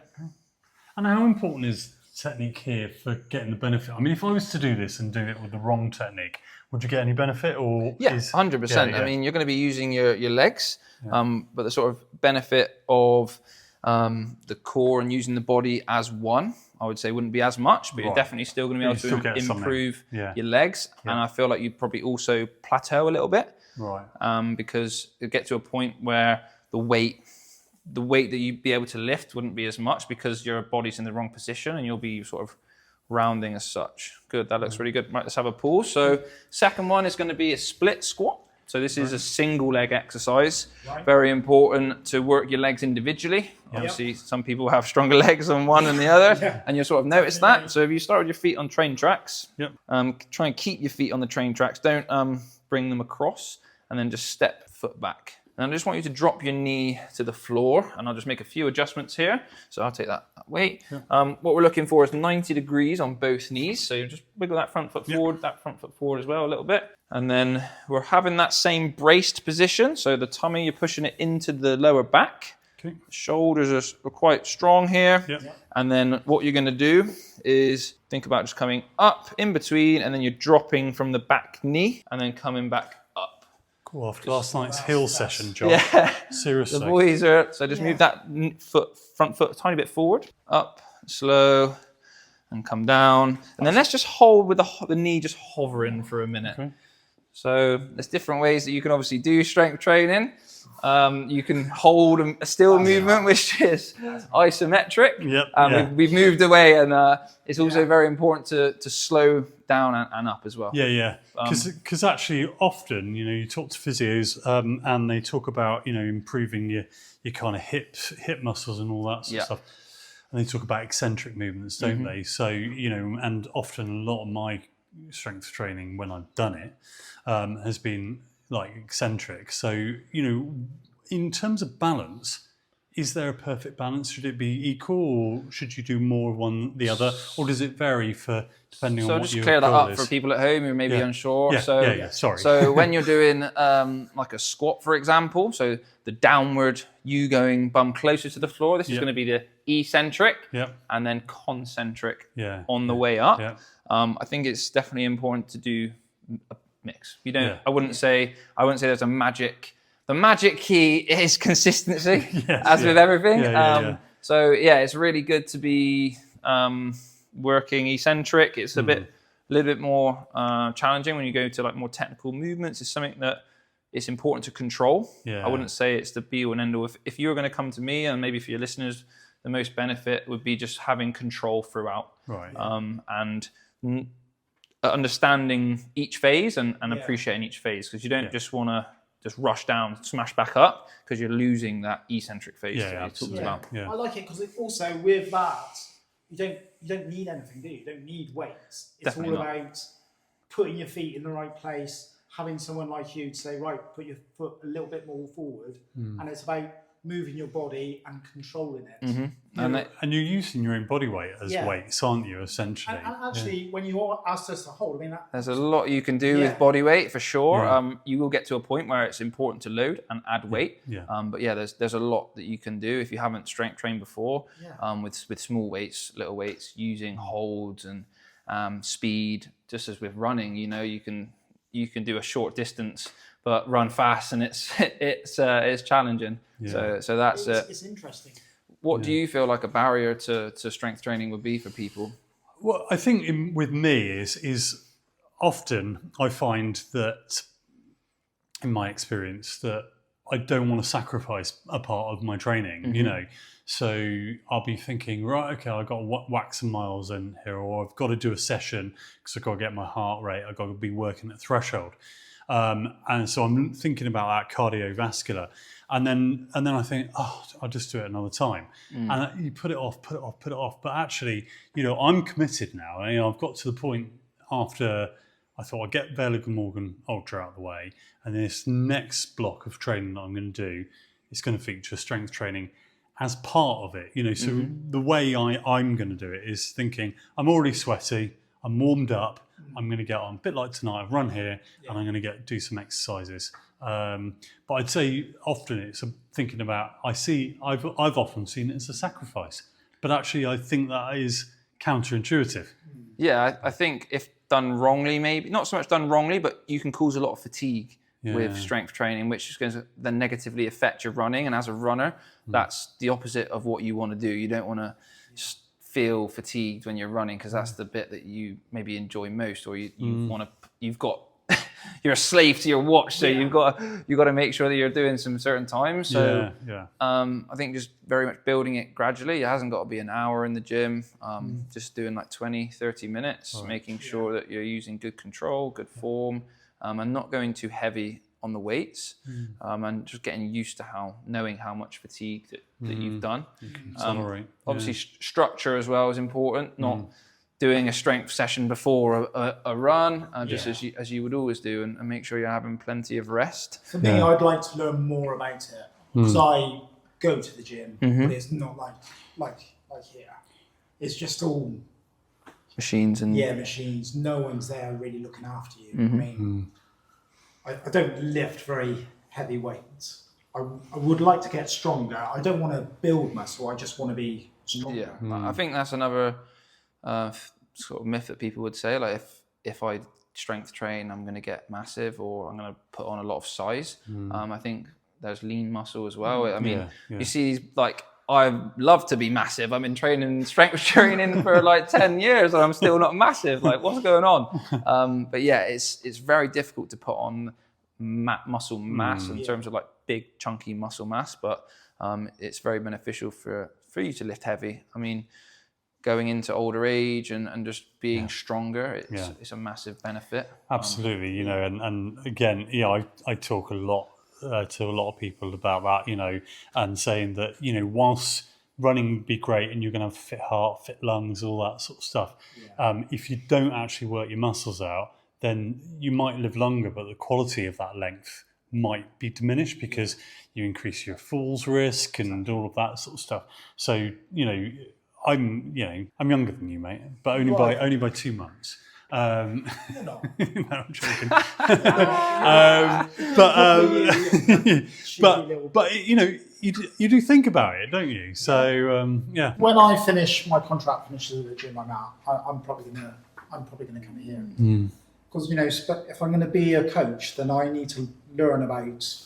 And how important is technique here for getting the benefit? I mean, if I was to do this and do it with the wrong technique, would you get any benefit? Or 100%. I mean, you're going to be using your legs, but the sort of benefit of the core and using the body as one, I would say wouldn't be as much, but you're definitely still going to be able to improve your legs. And I feel like you'd probably also plateau a little bit, because you get to a point where the weight that you'd be able to lift wouldn't be as much because your body's in the wrong position, and you'll be sort of rounding as such. Good, that looks really good. Right, let's have a pause. So second one is going to be a split squat. So this is a single leg exercise. Very important to work your legs individually. Obviously, some people have stronger legs on one than the other, and you'll sort of notice that. So if you start with your feet on train tracks, try and keep your feet on the train tracks. Don't bring them across, and then just step foot back. And I just want you to drop your knee to the floor, and I'll just make a few adjustments here. So I'll take that weight. What we're looking for is 90 degrees on both knees. So you just wiggle that front foot forward, that front foot forward as well a little bit. And then we're having that same braced position. So the tummy, you're pushing it into the lower back. Shoulders are quite strong here. And then what you're going to do is think about just coming up in between, and then you're dropping from the back knee and then coming back up. Cool. After last night's hill session, John. Seriously. The boys are, so just move that front foot a tiny bit forward, up, slow, and come down. And then let's just hold with the knee just hovering for a minute. So there's different ways that you can obviously do strength training. You can hold a still movement, which is isometric. We've moved away, and it's also very important to slow down and up as well. Because actually, often, you talk to physios, and they talk about, improving your kind of hip muscles and all that sort of stuff. And they talk about eccentric movements, don't they? So, and often a lot of my strength training when I've done it has been like eccentric. So, in terms of balance, is there a perfect balance? Should it be equal, or should you do more of one the other, or does it vary depending on what your goal is? So just clear that up for people at home who may be unsure. Sorry. So when you're doing like a squat, for example, so the downward, you going bum closer to the floor, this is going to be the eccentric, and then concentric on the way up. I think it's definitely important to do a mix. You don't. I wouldn't say there's a magic. The magic key is consistency, with everything. So it's really good to be working eccentric. It's a little bit more challenging when you go to like more technical movements. It's something that it's important to control. I wouldn't say it's the be all and end all. If you were going to come to me, and maybe for your listeners, the most benefit would be just having control throughout, and understanding each phase and appreciating each phase, because you don't just want to just rush down, smash back up, because you're losing that eccentric phase that you talked about. I like it because also with that, you don't need anything, do you? You don't need weights. It's all about putting your feet in the right place, having someone like you to say, right, put your foot a little bit more forward, and it's about moving your body and controlling it. And you're using your own body weight as Yeah. weights, aren't you, essentially? And actually, when you're asked us to hold, I mean, There's a lot you can do Yeah. with body weight for sure. Yeah. You will get to a point where it's important to load and add weight. Yeah. But yeah, there's a lot that you can do if you haven't strength trained before. Yeah. With small weights, little weights, using holds and speed. Just as with running, you know, you can do a short distance, but run fast, and it's challenging. Yeah. So that's it. it's interesting. What do you feel like a barrier to strength training would be for people? Well, I think with me is often I find that, in my experience, that I don't want to sacrifice a part of my training, you know. So I'll be thinking, right, okay, I've got to whack some miles in here, or I've got to do a session because I've got to get my heart rate, I've got to be working at threshold. And so I'm thinking about that cardiovascular. And then I think, oh, I'll just do it another time. And you put it off. But actually, you know, I'm committed now. You know, I've got to the point after I thought I'd get Vale Glamorgan Ultra out of the way. And this next block of training that I'm going to do is going to feature strength training as part of it. You know, so the way I'm going to do it is thinking, I'm already sweaty, I'm warmed up, I'm going to get on, a bit like tonight, I've run here, and I'm going to do some exercises. But I'd say often it's thinking about, I've often seen it as a sacrifice, but actually I think that is counterintuitive. Yeah, I think if done wrongly, maybe not so much done wrongly, but you can cause a lot of fatigue with strength training, which is going to then negatively affect your running. And as a runner, that's the opposite of what you want to do. You don't want to feel fatigued when you're running, because that's the bit that you maybe enjoy most, or you're a slave to your watch, so you've got to make sure that you're doing some certain times. So I think just very much building it gradually. It hasn't got to be an hour in the gym. Just doing like 20-30 minutes, making sure that you're using good control, good form, and not going too heavy on the weights, and just getting used to knowing how much fatigue that you've done. Obviously, structure as well is important. Not doing a strength session before a run, just as you would always do, and make sure you're having plenty of rest. For me, I'd like to learn more about it, because I go to the gym, but it's not like here. It's just all machines and machines. No one's there really looking after you. I mean, I don't lift very heavy weights. I would like to get stronger. I don't want to build muscle. I just want to be stronger. I think that's another sort of myth that people would say, like if I strength train, I'm going to get massive, or I'm going to put on a lot of size. I think there's lean muscle as well. I mean, you see, like, I love to be massive. I've been strength training for like 10 years and I'm still not massive. Like, what's going on? But yeah, it's very difficult to put on muscle mass in terms of like big chunky muscle mass, but it's very beneficial for you to lift heavy. I mean, going into older age and just being stronger, it's a massive benefit. Absolutely, you know, and again, I talk a lot to a lot of people about that, you know, and saying that, you know, whilst running would be great and you're going to have fit heart, fit lungs, all that sort of stuff, if you don't actually work your muscles out, then you might live longer, but the quality of that length might be diminished because you increase your falls risk and all of that sort of stuff. So, you know, I'm younger than you, mate, but only by 2 months. You're not. No, I'm joking. But you know, you do think about it, don't you? So When I finish my contract finishes at the gym I'm at, I'm probably gonna come here, because you know, if I'm going to be a coach, then I need to learn about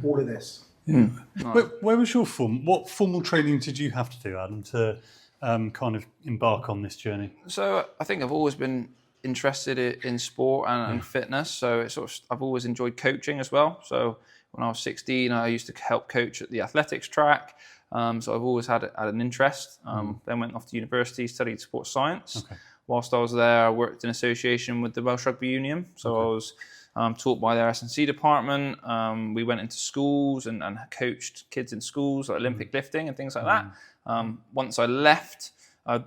all of this. Where was your what formal training did you have to do, Adam, to kind of embark on this journey? So I think I've always been interested in sport and fitness. So I've always enjoyed coaching as well. So when I was 16, I used to help coach at the athletics track. So I've always had an interest. Then went off to university, studied sports science. Okay. Whilst I was there, I worked in association with the Welsh Rugby Union. So I was taught by their S&C department. We went into schools and coached kids in schools, like Olympic lifting and things like that. Once I left, I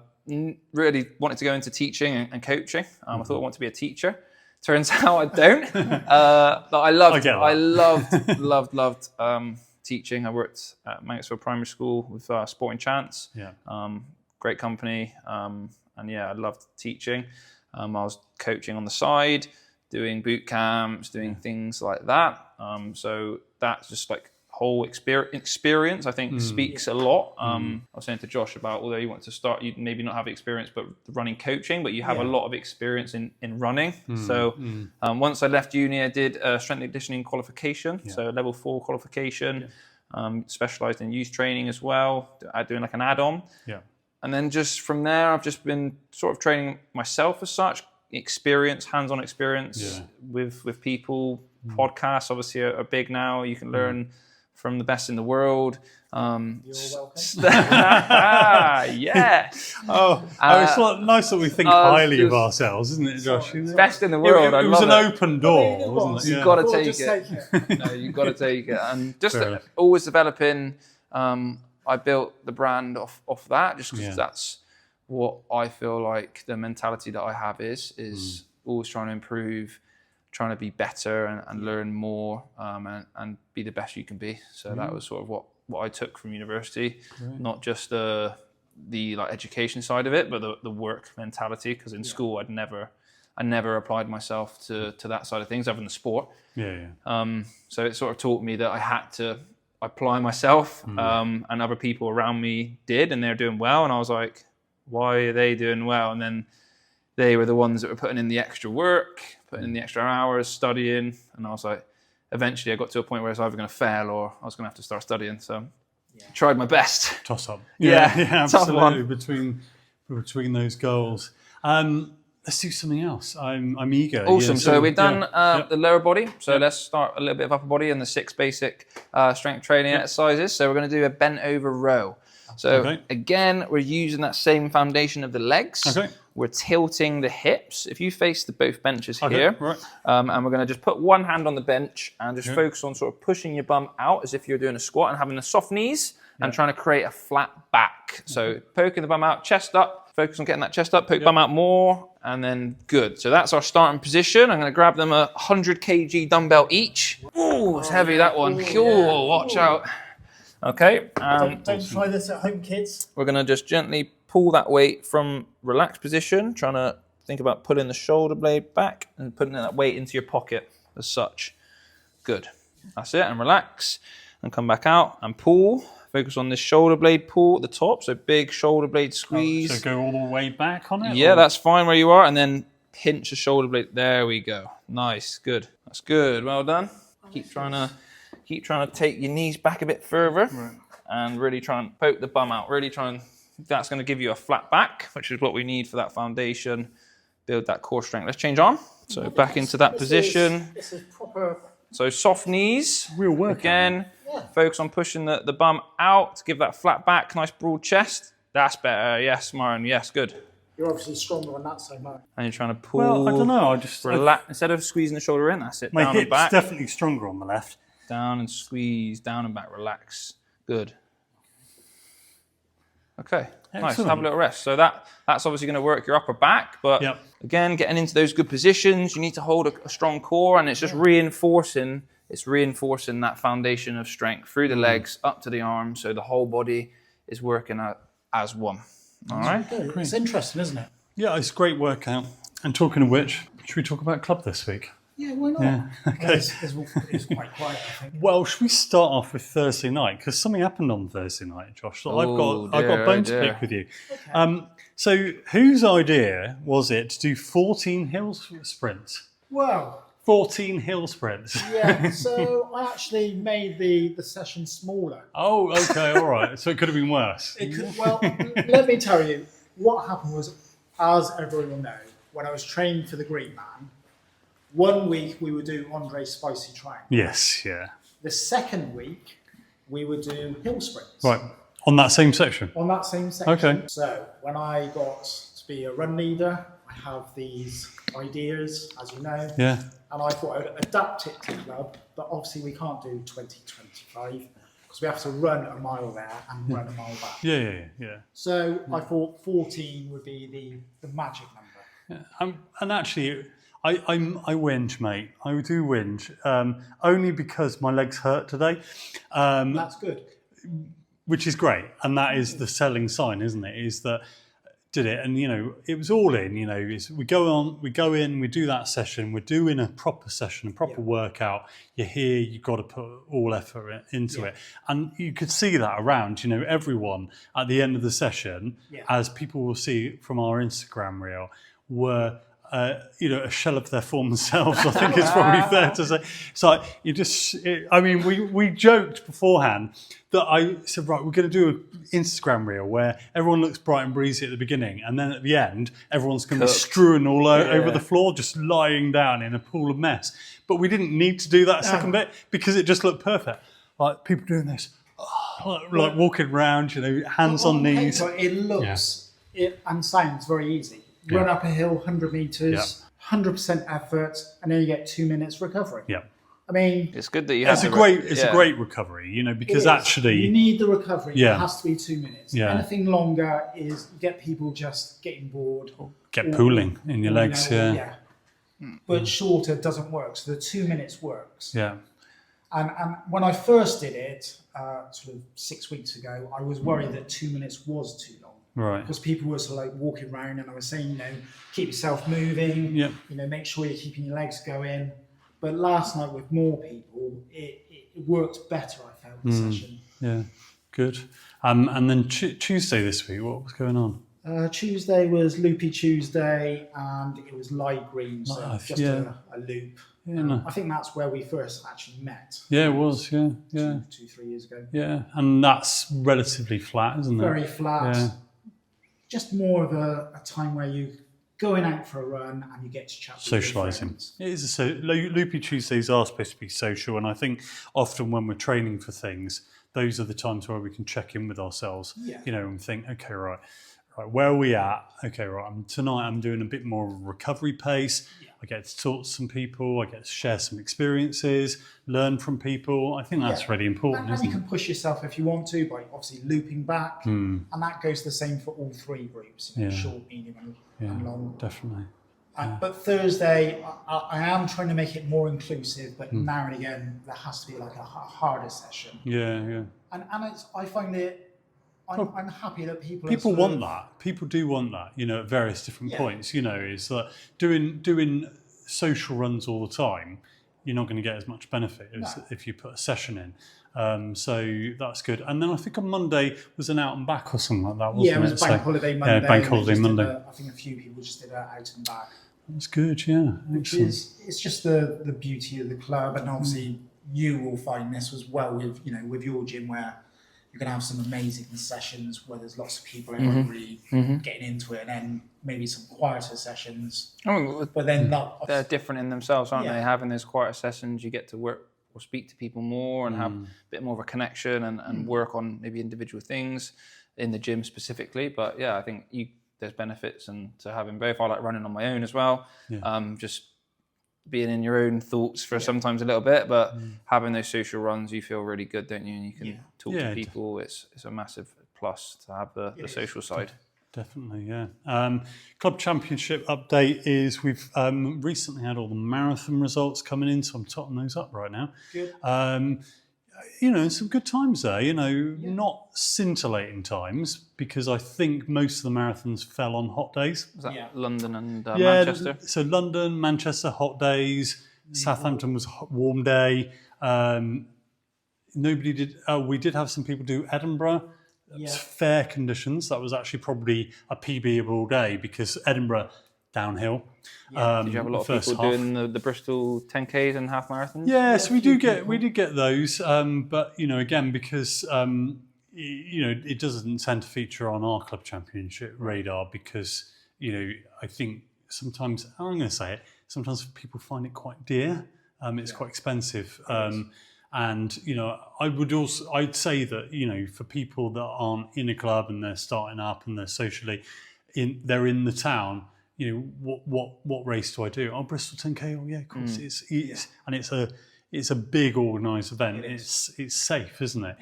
really wanted to go into teaching and coaching. I thought I wanted to be a teacher. Turns out I don't. But I loved teaching. I worked at Manxville Primary School with Sporting Chance. Yeah. Great company. And yeah, I loved teaching. I was coaching on the side, doing boot camps, doing things like that. So that's just like whole experience, I think, speaks a lot. I was saying to Josh about, although you want to start, you maybe not have experience, but running coaching, but you have a lot of experience in running. So once I left uni, I did a strength and conditioning qualification, so level 4 qualification, specialised in youth training as well, doing like an add-on. Yeah. And then just from there, I've just been sort of training myself as such, hands-on experience with people. Podcasts obviously are big now. You can learn from the best in the world. You're welcome. Yeah. It's nice that we think highly of ourselves, isn't it, Josh? Best in the world. It was an open door, wasn't it? You've got to take it. No, you've got to take it. And just always developing. I built the brand off that, just because that's what I feel like the mentality that I have is always trying to improve, trying to be better and learn more, and be the best you can be. So that was sort of what I took from university, not just the like education side of it, but the work mentality. Because in school, I never applied myself to that side of things, other than the sport. So it sort of taught me that I had to apply myself, and other people around me did, and they're doing well. And I was like, why are they doing well? And then they were the ones that were putting in the extra work, putting in the extra hours, studying. And I was like, eventually I got to a point where I was either going to fail or I was going to have to start studying. So I tried my best. Toss up. Yeah, absolutely. Between those goals. Let's do something else. I'm eager. Awesome. So we've done the lower body. So let's start a little bit of upper body and the 6 basic strength training exercises. So we're going to do a bent over row. So again, we're using that same foundation of the legs. We're tilting the hips. If you face both benches here, and we're going to just put one hand on the bench and just focus on sort of pushing your bum out as if you're doing a squat and having the soft knees and trying to create a flat back. So poking the bum out, chest up, focus on getting that chest up, poke bum out more, and then good. So that's our starting position. I'm going to grab them a 100 kg dumbbell each. Oh, it's heavy, that one. Oh, watch out. Okay. Don't try this at home, kids. We're going to just gently pull that weight from relaxed position, trying to think about pulling the shoulder blade back and putting that weight into your pocket as such. Good. That's it. And relax and come back out and pull. Focus on this shoulder blade pull at the top. So big shoulder blade squeeze. So go all the way back on it? Yeah, that's fine where you are. And then pinch the shoulder blade. There we go. Nice. Good. That's good. Well done. Keep trying to take your knees back a bit further and really try and poke the bum out. That's going to give you a flat back, which is what we need for that foundation. Build that core strength. Let's change arm. So back into that position. This is proper. So soft knees. Real work. Again, focus on pushing the bum out to give that flat back, nice broad chest. That's better. Yes, Myron. Yes, good. You're obviously stronger on that side, Mark. And you're trying to pull. Well, I don't know. I just relax. Instead of squeezing the shoulder in, that's it. My down hip's and back. definitely stronger on the left. Down and squeeze, down and back, relax. Good. Okay, nice. Have a little rest. So that's obviously going to work your upper back, but again, getting into those good positions, you need to hold a strong core, and it's just reinforcing that foundation of strength through the legs up to the arms, so the whole body is working out as one. All right. It's interesting, isn't it? Yeah, it's a great workout. And talking of which, should we talk about club this week? Yeah, why not? Yeah. Okay. It's quite quiet, I think. Well, should we start off with Thursday night? Because something happened on Thursday night, Josh. So I've got a bone to pick with you. Okay. So whose idea was it to do 14 hill sprints? Well, 14 hill sprints. Yeah, so I actually made the session smaller. Oh, okay, all right. So it could have been worse. Well, let me tell you, what happened was, as everyone will know, when I was training for the Green Man, 1 week we would do Andre's spicy triangle. Yes, yeah. The second week we would do hill sprints. Right, on that same section? On that same section. Okay. So when I got to be a run leader, I have these ideas, as you know. Yeah. And I thought I'd adapt it to club, but obviously we can't do 20-25 because we have to run a mile there and run a mile back. Yeah. So I thought 14 would be the magic number. Yeah. And actually, I whinge, mate. I do whinge, only because my legs hurt today, That's good. which is great, and that is the selling sign, isn't it? Is that did it, and it was all in. We go in, we do that session, we're doing a proper session, a proper workout. You're here, you've got to put all effort into it, and you could see that around. Everyone at the end of the session, as people will see from our Instagram reel, were. A shell of their former selves, I think it's probably fair to say. So we joked beforehand that I said, right, we're going to do an Instagram reel where everyone looks bright and breezy at the beginning, and then at the end, everyone's going to be strewn all over the floor, just lying down in a pool of mess. But we didn't need to do that second bit because it just looked perfect. Like people doing this, like walking around, hands on knees. Paper, it looks and sounds very easy. Run up a hill, 100 meters, 100% effort, and then you get 2 minutes recovery. Yeah. I mean, It's good that you It's have a great recovery, because it is. actually you need the recovery. Yeah. It has to be 2 minutes. Yeah. Anything longer is you get people just getting bored. get pooling in your legs. But shorter doesn't work. So the 2 minutes works. Yeah. And when I first did it, sort of 6 weeks ago, I was worried that 2 minutes was too long. Right. Because people were sort of like walking around, and I was saying, keep yourself moving. Yep. Make sure you're keeping your legs going. But last night with more people, it worked better. I felt the session. Yeah. Good. And then Tuesday this week, what was going on? Tuesday was Loopy Tuesday, and it was light green, so just a loop. Yeah, no. I think that's where we first actually met. Yeah, it was. Yeah. 2-3 years ago. Yeah, and that's relatively flat, isn't it? Very flat. Yeah. Just more of a time where you going out for a run and you get to chat with your Socialising. friends. It is Loopy Tuesdays are supposed to be social, and I think often when we're training for things, those are the times where we can check in with ourselves, and think, okay, right, where are we at? Okay, right, tonight I'm doing a bit more of a recovery pace. I get to talk to some people, I get to share some experiences, learn from people. I think that's really important, and you can push yourself if you want to by obviously looping back, and that goes the same for all three groups, short, medium, and long. Definitely. But Thursday, I am trying to make it more inclusive, but now and again there has to be like a harder session. Yeah. And I find it. I'm happy that people want that. People do want that. At various different points. Is that doing social runs all the time, you're not going to get as much benefit as if you put a session in. So that's good. And then I think on Monday was an out and back or something like that, wasn't it? Yeah, it was Bank Holiday Monday. Yeah, Bank Holiday Monday. I think a few people just did an out and back. That's good, yeah. Excellent. It's just the beauty of the club, and obviously you will find this as well with your gym where you're going to have some amazing sessions where there's lots of people really getting into it, and then maybe some quieter sessions. But then they're different in themselves, aren't Yeah. they? Having those quieter sessions, you get to work or speak to people more and have a bit more of a connection and work on maybe individual things in the gym specifically. But yeah, I think there's benefits and to having both. I like running on my own as well. Yeah. Just being in your own thoughts for sometimes a little bit, but having those social runs, you feel really good, don't you? And you can talk to people. It's a massive plus to have the social side. Definitely, yeah. Club Championship update is we've recently had all the marathon results coming in, so I'm totting those up right now. Good. Some good times there, not scintillating times, because I think most of the marathons fell on hot days. Was that London and Manchester? So London, Manchester, hot days. Southampton was a warm day. Nobody did. We did have some people do Edinburgh. It was fair conditions. That was actually probably a PB-able day because Edinburgh downhill. Did you have a lot of people doing the Bristol 10Ks and half marathons? Yeah, so we did get those, but again, because it doesn't tend to feature on our club championship radar because I think sometimes I'm going to say it. Sometimes people find it quite dear. It's quite expensive. And I'd say that for people that aren't in a club and they're starting up and they're socially they're in the town. What race do I do? Oh, Bristol 10K. Oh yeah, of course. And it's a big organised event. It's safe, isn't it?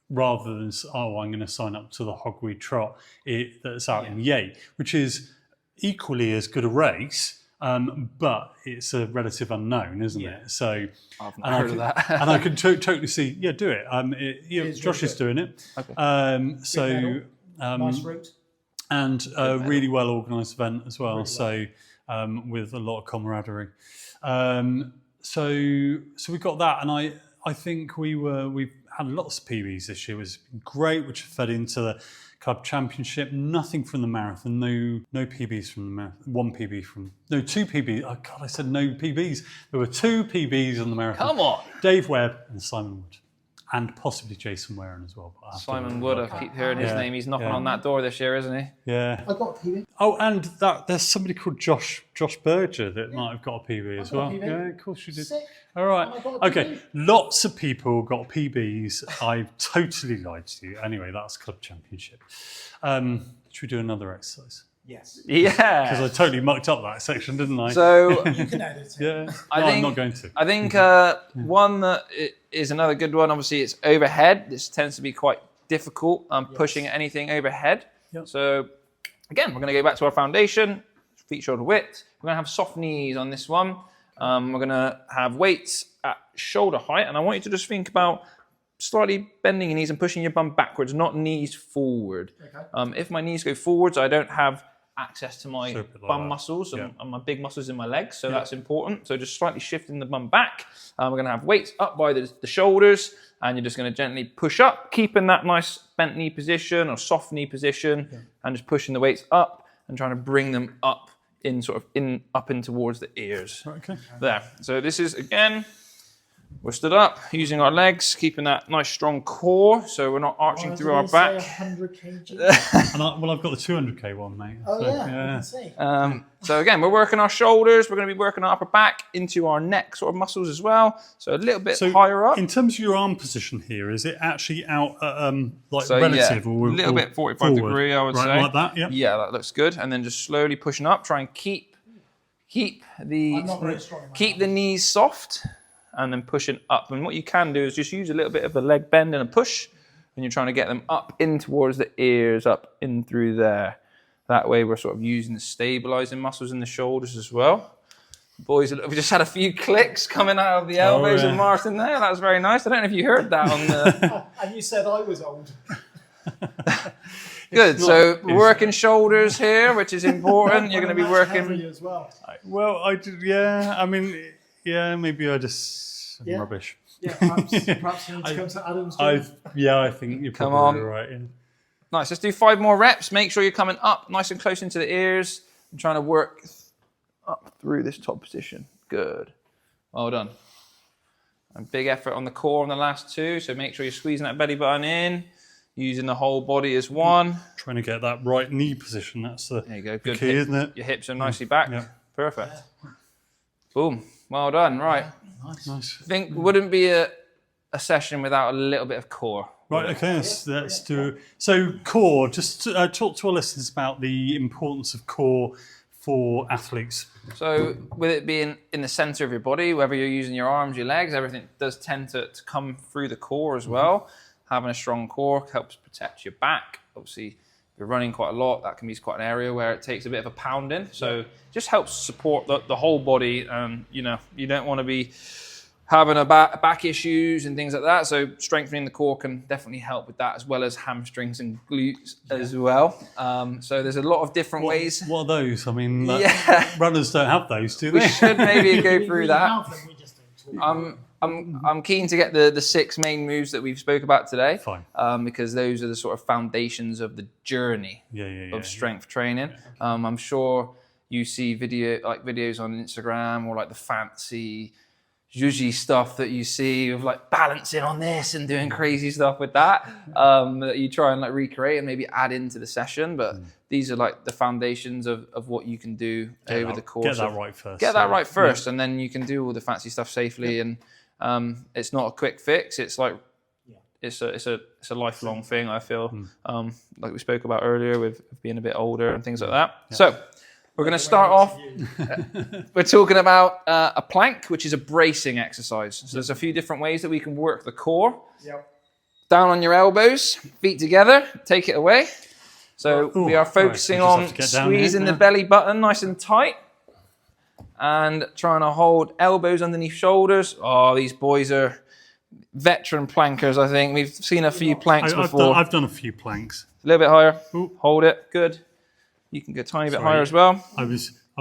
Rather than I'm going to sign up to the Hogweed Trot that's out in Yate, which is equally as good a race. but it's a relative unknown, isn't it? So I've not heard of that. and I can totally see, do it. Josh is doing it. Okay. So Nice route. and a really well organised event as well. So with a lot of camaraderie. So we got that, and I think we've had lots of PBs this year. It was great, which fed into the club championship. Nothing from the marathon. No PBs from the marathon. Two PBs. Oh God, I said no PBs. There were 2 PBs on the marathon. Come on. Dave Webb and Simon Wood, and possibly Jason Warren as well. But Simon Wood, I keep hearing his name. He's knocking on that door this year, isn't he? Yeah. I got a PB. Oh, and there's somebody called Josh Berger that might have got a PB as well. PB. Yeah, of course you did. Sick. All right. I got a Okay. PB. Lots of people got PBs. I totally lied to you. Anyway, that's club championship. Should we do another exercise? Yes. Because Yeah. I totally mucked up that section, didn't I? So You can edit it. yeah. I No, think- I'm not going to. I think one that is another good one. Obviously, it's overhead. This tends to be quite difficult. Pushing anything overhead. Yep. So again, we're going to go back to our foundation, feet, shoulder width. We're going to have soft knees on this one. We're going to have weights at shoulder height, and I want you to just think about slightly bending your knees and pushing your bum backwards, not knees forward. Okay. If my knees go forwards, I don't have access to my So a bit like bum that. muscles and, Yeah. and my big muscles in my legs, so that's important. So just slightly shifting the bum back. We're going to have weights up by the shoulders, and you're just going to gently push up, keeping that nice bent knee position or soft knee position, and just pushing the weights up and trying to bring them up up in towards the ears. Okay. There. So this is, again, we're stood up, using our legs, keeping that nice strong core, so we're not arching Why through did our he say back. 100 kg. And I've got the 200k one, mate. Oh So, yeah, I can see. So again, we're working our shoulders, we're going to be working our upper back into our neck sort of muscles as well. So a little bit So higher up. in terms of your arm position here, is it actually out like So relative yeah, or a little or bit 45 forward? degree, I would right, say. like that, yeah. Yeah, that looks good. And then just slowly pushing up, try and keep I'm not very strong in my the knees soft, and then pushing up. And what you can do is just use a little bit of a leg bend and a push, and you're trying to get them up in towards the ears, up in through there. That way we're sort of using the stabilizing muscles in the shoulders as well. Boys, we just had a few clicks coming out of the elbows yeah. of Martin there. That was very nice. I don't know if you heard that on the... And you said I was old. Good, so working shoulders here, which is important. You're going to be working... Heavy as well. Well, I did, yeah. I mean, yeah. Maybe I just am Yeah. rubbish. Yeah, perhaps you need to come to Adam's gym. I think you're Come probably on. right. Yeah. Nice, let's do 5 more reps. Make sure you're coming up nice and close into the ears. I'm trying to work up through this top position. Good. Well done. And big effort on the core on the last 2, so make sure you're squeezing that belly button in, using the whole body as one. Trying to get that right knee position. That's the, There you go, the good. key, isn't it? Your hips are nicely back. Yeah. Perfect. Boom. Well done. Right. Nice. I think wouldn't be a session without a little bit of core. Right, okay, let's do it. So core, just talk to our listeners about the importance of core for athletes. So with it being in the center of your body, whether you're using your arms, your legs, everything does tend to come through the core as well. Having a strong core helps protect your back. Obviously, if you're running quite a lot, that can be quite an area where it takes a bit of a pounding. So it just helps support the whole body. You don't want to be having back issues and things like that. So strengthening the core can definitely help with that, as well as hamstrings and glutes as well. So there's a lot of different ways. What are those? I mean, Yeah. runners don't have those, do We they? should maybe go We through that. have them, we just don't talk. I'm keen to get the 6 main moves that we've spoke about today. Fine. Because those are the sort of foundations of the journey Yeah. of strength training. I'm sure you see videos on Instagram, or like the fancy zhuzhy stuff that you see of like balancing on this and doing crazy stuff with that, that you try and like recreate and maybe add into the session. But these are like the foundations of what you can do over the course. Get that of, right first. Get that right first, and then you can do all the fancy stuff safely. And it's not a quick fix. It's like it's a lifelong thing, I feel. Like we spoke about earlier with being a bit older and things like that. So we're going to start off. We're talking about a plank, which is a bracing exercise. So there's a few different ways that we can work the core. Yep. Down on your elbows, feet together, take it away. So Ooh, we are right, focusing we just on have to get down here, squeezing the yeah. belly button nice and tight. and trying to hold elbows underneath shoulders. Oh, these boys are veteran plankers, I think. We've seen a few planks before. I've done a few planks. A little bit higher. Ooh. Hold it. Good. You can go a tiny bit higher as well. I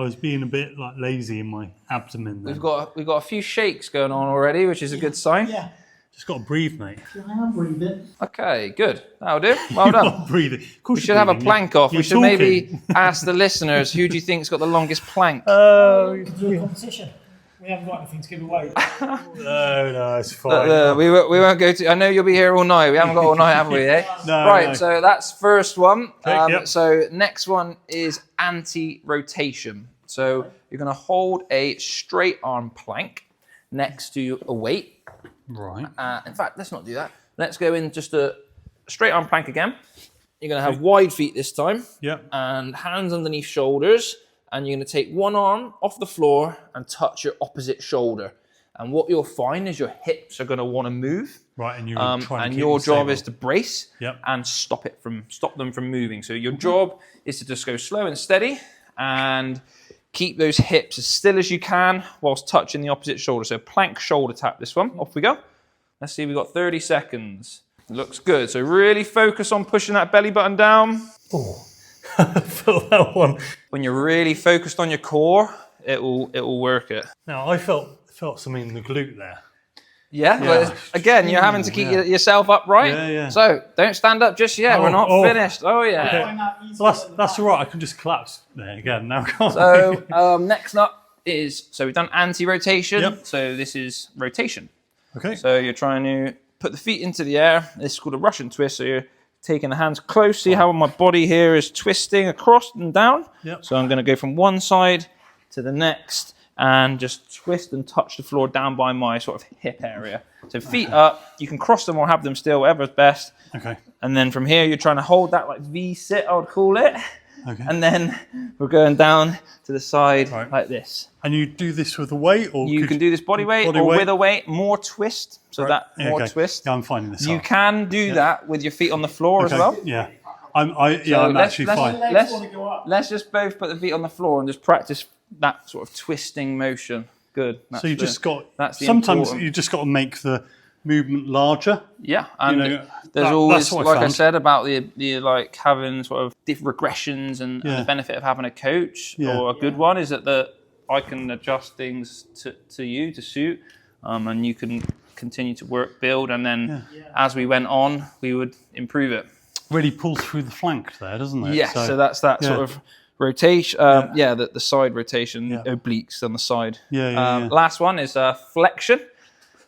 was being a bit like lazy in my abdomen then. We've got a few shakes going on already, which is a good sign. Yeah. Just got to breathe, mate. I am breathing. Okay, good. That'll do. Well done. Breathing. Of course We should have a plank off. We should talking. maybe ask the listeners, who do you think's got the longest plank? Could do a competition. We haven't got anything to give away. No, it's fine. We won't go to. I know you'll be here all night. We haven't got all night, have we? Eh? No, right. no. So that's first one. Okay, yep. So next one is anti-rotation. So you're going to hold a straight arm plank next to a weight. Right. In fact, let's not do that. Let's go in just a straight arm plank again. You're going to have wide feet this time. Yep. And hands underneath shoulders. And you're going to take one arm off the floor and touch your opposite shoulder. And what you'll find is your hips are going to want to move. Right, and you're trying to and keep your them job stable. is to brace and stop them from moving. So your job is to just go slow and steady and keep those hips as still as you can whilst touching the opposite shoulder. So plank shoulder tap this one. Off we go. Let's see, we've got 30 seconds. Looks good. So really focus on pushing that belly button down. Oh, I felt that one. When you're really focused on your core, it will work it. Now, I felt something in the glute there. Yeah. Well, again, you're having to keep yourself upright. Yeah. So don't stand up just yet. We're not finished. Oh, yeah. Okay. So that's all right. I can just collapse there again now, can't I? So next up is, so we've done anti-rotation. Yep. So this is rotation. Okay. So you're trying to put the feet into the air. This is called a Russian twist. So you're taking the hands close. See how my body here is twisting across and down? Yep. So I'm going to go from one side to the next and just twist and touch the floor down by my sort of hip area. So feet up. You can cross them or have them still, whatever's best. Okay. And then from here, you're trying to hold that like V-sit, I would call it. Okay. And then we're going down to the side like this. And you do this with a weight, or You can do this body weight or with a weight, more twist. So that more twist. Yeah, I'm finding this. You can do that with your feet on the floor as well. Yeah. I'm actually fine. Let's just both put the feet on the floor and just practice that sort of twisting motion. Good. So you just got. That's the sometimes important. you just got to make the movement larger. Yeah, and know, there's that's always, what I like I found. said, about the like having sort of different regressions and the benefit of having a coach or a good one is that I can adjust things to you to suit, and you can continue to build, and then as we went on, we would improve it. Really pulls through the flank there, doesn't it? Yes, so that's that sort of rotation. The side rotation, obliques on the side. Last one is flexion.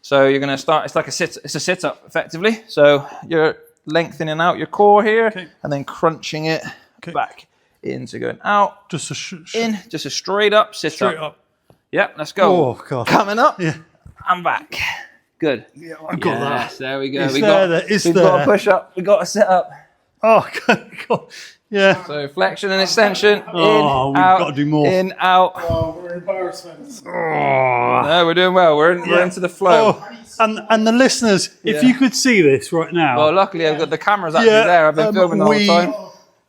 So you're going to start. It's like It's a sit-up, effectively. So you're lengthening out your core here, and then crunching it back in. So going out, just just a straight up sit-up. Straight up. Yep, let's go. Oh God. Coming up. Yeah. And back. Good. Yeah, I've got that. There we go. We've got to push up. We've got to sit up. Oh God. Yeah. So flexion and extension. We've out, got to do more. In, out. Oh, we're embarrassment. No, we're doing well. We're into the flow. Oh, and the listeners, if you could see this right now. Well, luckily I've got the cameras actually there. I've been filming the whole time.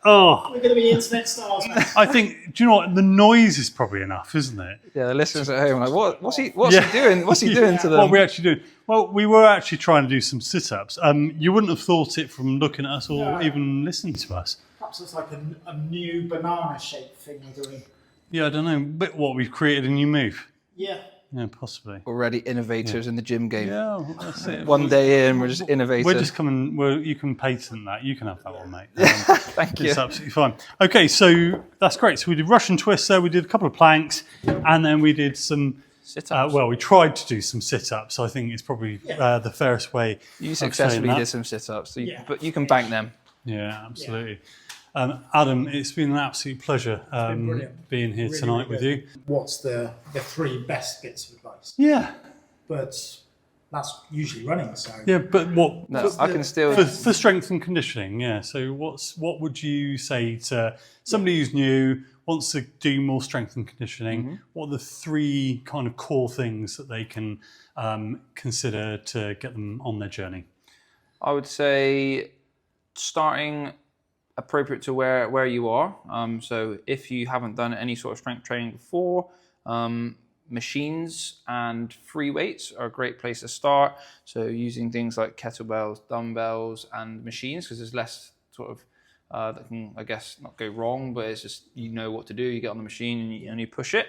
Oh, We're going to be internet stars, man. I think. Do you know what? The noise is probably enough, isn't it? Yeah, the listeners at home are like, what's he doing? What's he doing to them? What are we actually doing? Well, we were actually trying to do some sit-ups. You wouldn't have thought it from looking at us or even listening to us. Perhaps it's like a new banana-shaped thing we're doing. Yeah, I don't know. But what, we've created a new move? Yeah. Yeah, possibly. Already innovators in the gym game. Yeah, that's it. One day in, we're just innovators. We're just coming. You can patent that. You can have that one, mate. Thank you. It's absolutely fine. Okay, so that's great. So we did Russian twists there. We did a couple of planks, and then we did some sit-ups. we tried to do some sit-ups. I think it's probably the fairest way. You successfully did some sit-ups, but you can bank them. Yeah, absolutely. Adam, it's been an absolute pleasure being here tonight with you. What's the three best bits of advice? Yeah. But that's usually running, so... Yeah, but what... No, I can still... For strength and conditioning, yeah. So what would you say to somebody who's new, wants to do more strength and conditioning? What are the three kind of core things that they can consider to get them on their journey? I would say starting appropriate to where you are. So if you haven't done any sort of strength training before, Machines and free weights are a great place to start. So using things like kettlebells, dumbbells, and machines, because there's less sort of that can, I guess, not go wrong, but it's just you know what to do. You get on the machine and you push it.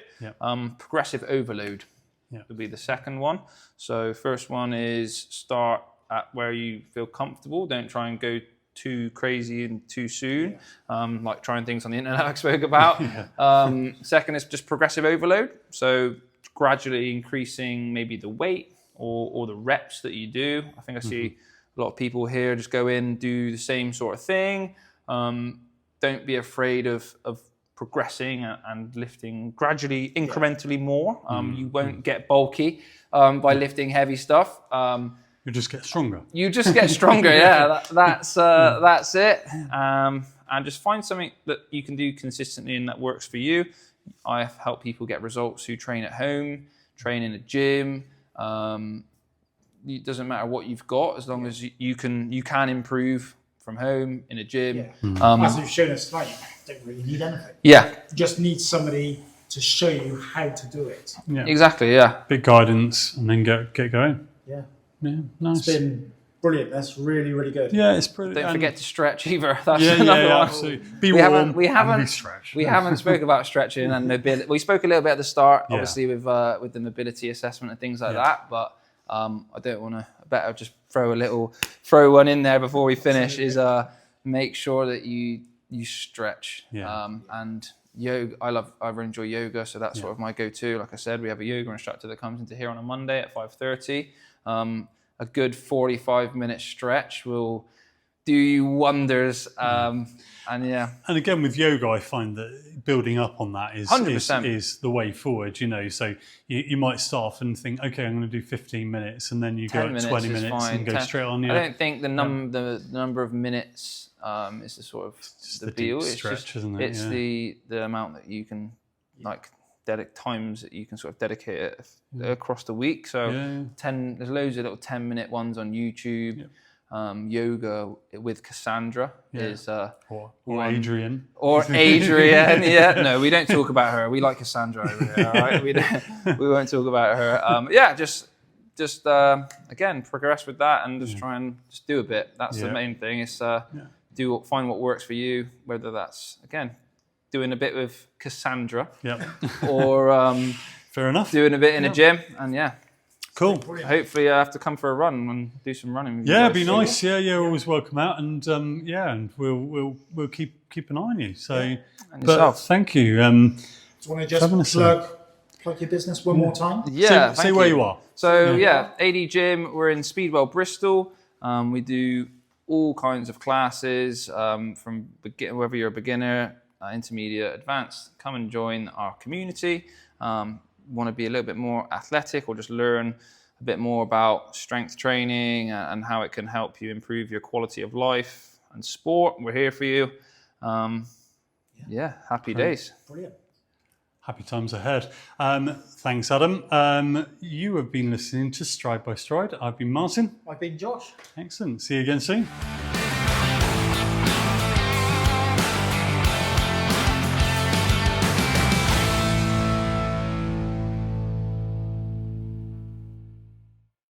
Progressive overload would be the second one. So first one is start at where you feel comfortable. Don't try and go too crazy and too soon, like trying things on the internet I spoke about. Second is just progressive overload. So gradually increasing maybe the weight or the reps that you do. I think I see a lot of people here just go in, do the same sort of thing. Don't be afraid of progressing and lifting gradually, incrementally more. You won't get bulky by lifting heavy stuff. You just get stronger. You just get stronger, that's it. And just find something that you can do consistently and that works for you. I have helped people get results who train at home, train in a gym. It doesn't matter what you've got, as long as you can improve from home in a gym. As you've shown us tonight, you don't really need anything. You just need somebody to show you how to do it. Exactly. Bit guidance and then get going. Yeah, nice. It's been brilliant. That's really, really good. Yeah, it's brilliant. Don't forget to stretch either. That's another one. Absolutely. Be warm. We haven't stretch. We haven't spoke about stretching and mobility. We spoke a little bit at the start, obviously with the mobility assessment and things like that. But I don't want to. I better just throw one in there before we finish. Is make sure that you stretch. And yoga. I really enjoy yoga, so that's sort of my go-to. Like I said, we have a yoga instructor that comes into here on a Monday at 5:30. A good 45-minute stretch will do you wonders. And again with yoga, I find that building up on that is 100%. is the way forward. You know, so you might start off and think, okay, I'm going to do 15 minutes, and then you go at 20 minutes and go straight on. I don't think the number of minutes is the sort of the deal. It's stretch, just, isn't it? It's the amount that you can times that you can sort of dedicate it across the week. So there's loads of little 10-minute ones on YouTube. Yoga with Cassandra is or Adrian. No, we don't talk about her. We like Cassandra over here. All right, we won't talk about her. Just again progress with that and just try and just do a bit. That's the main thing. Is find what works for you. Whether that's again doing a bit with Cassandra, or fair enough, doing a bit in a gym, and cool. Hopefully, I have to come for a run and do some running. It'd be nice. Always welcome out, and and we'll keep an eye on you. So, and yourself. Thank you. Do you want to just plug your business one more time? Say where you are. So AD Gym. We're in Speedwell, Bristol. We do all kinds of classes from whether you're a beginner, intermediate, advanced. Come and join our community. Want to be a little bit more athletic or just learn a bit more about strength training and how it can help you improve your quality of life and sport, we're here for you. Happy days. Brilliant. Happy times ahead. Thanks, Adam. You have been listening to Stride by Stride. I've been Martin. I've been Josh. Excellent. See you again soon.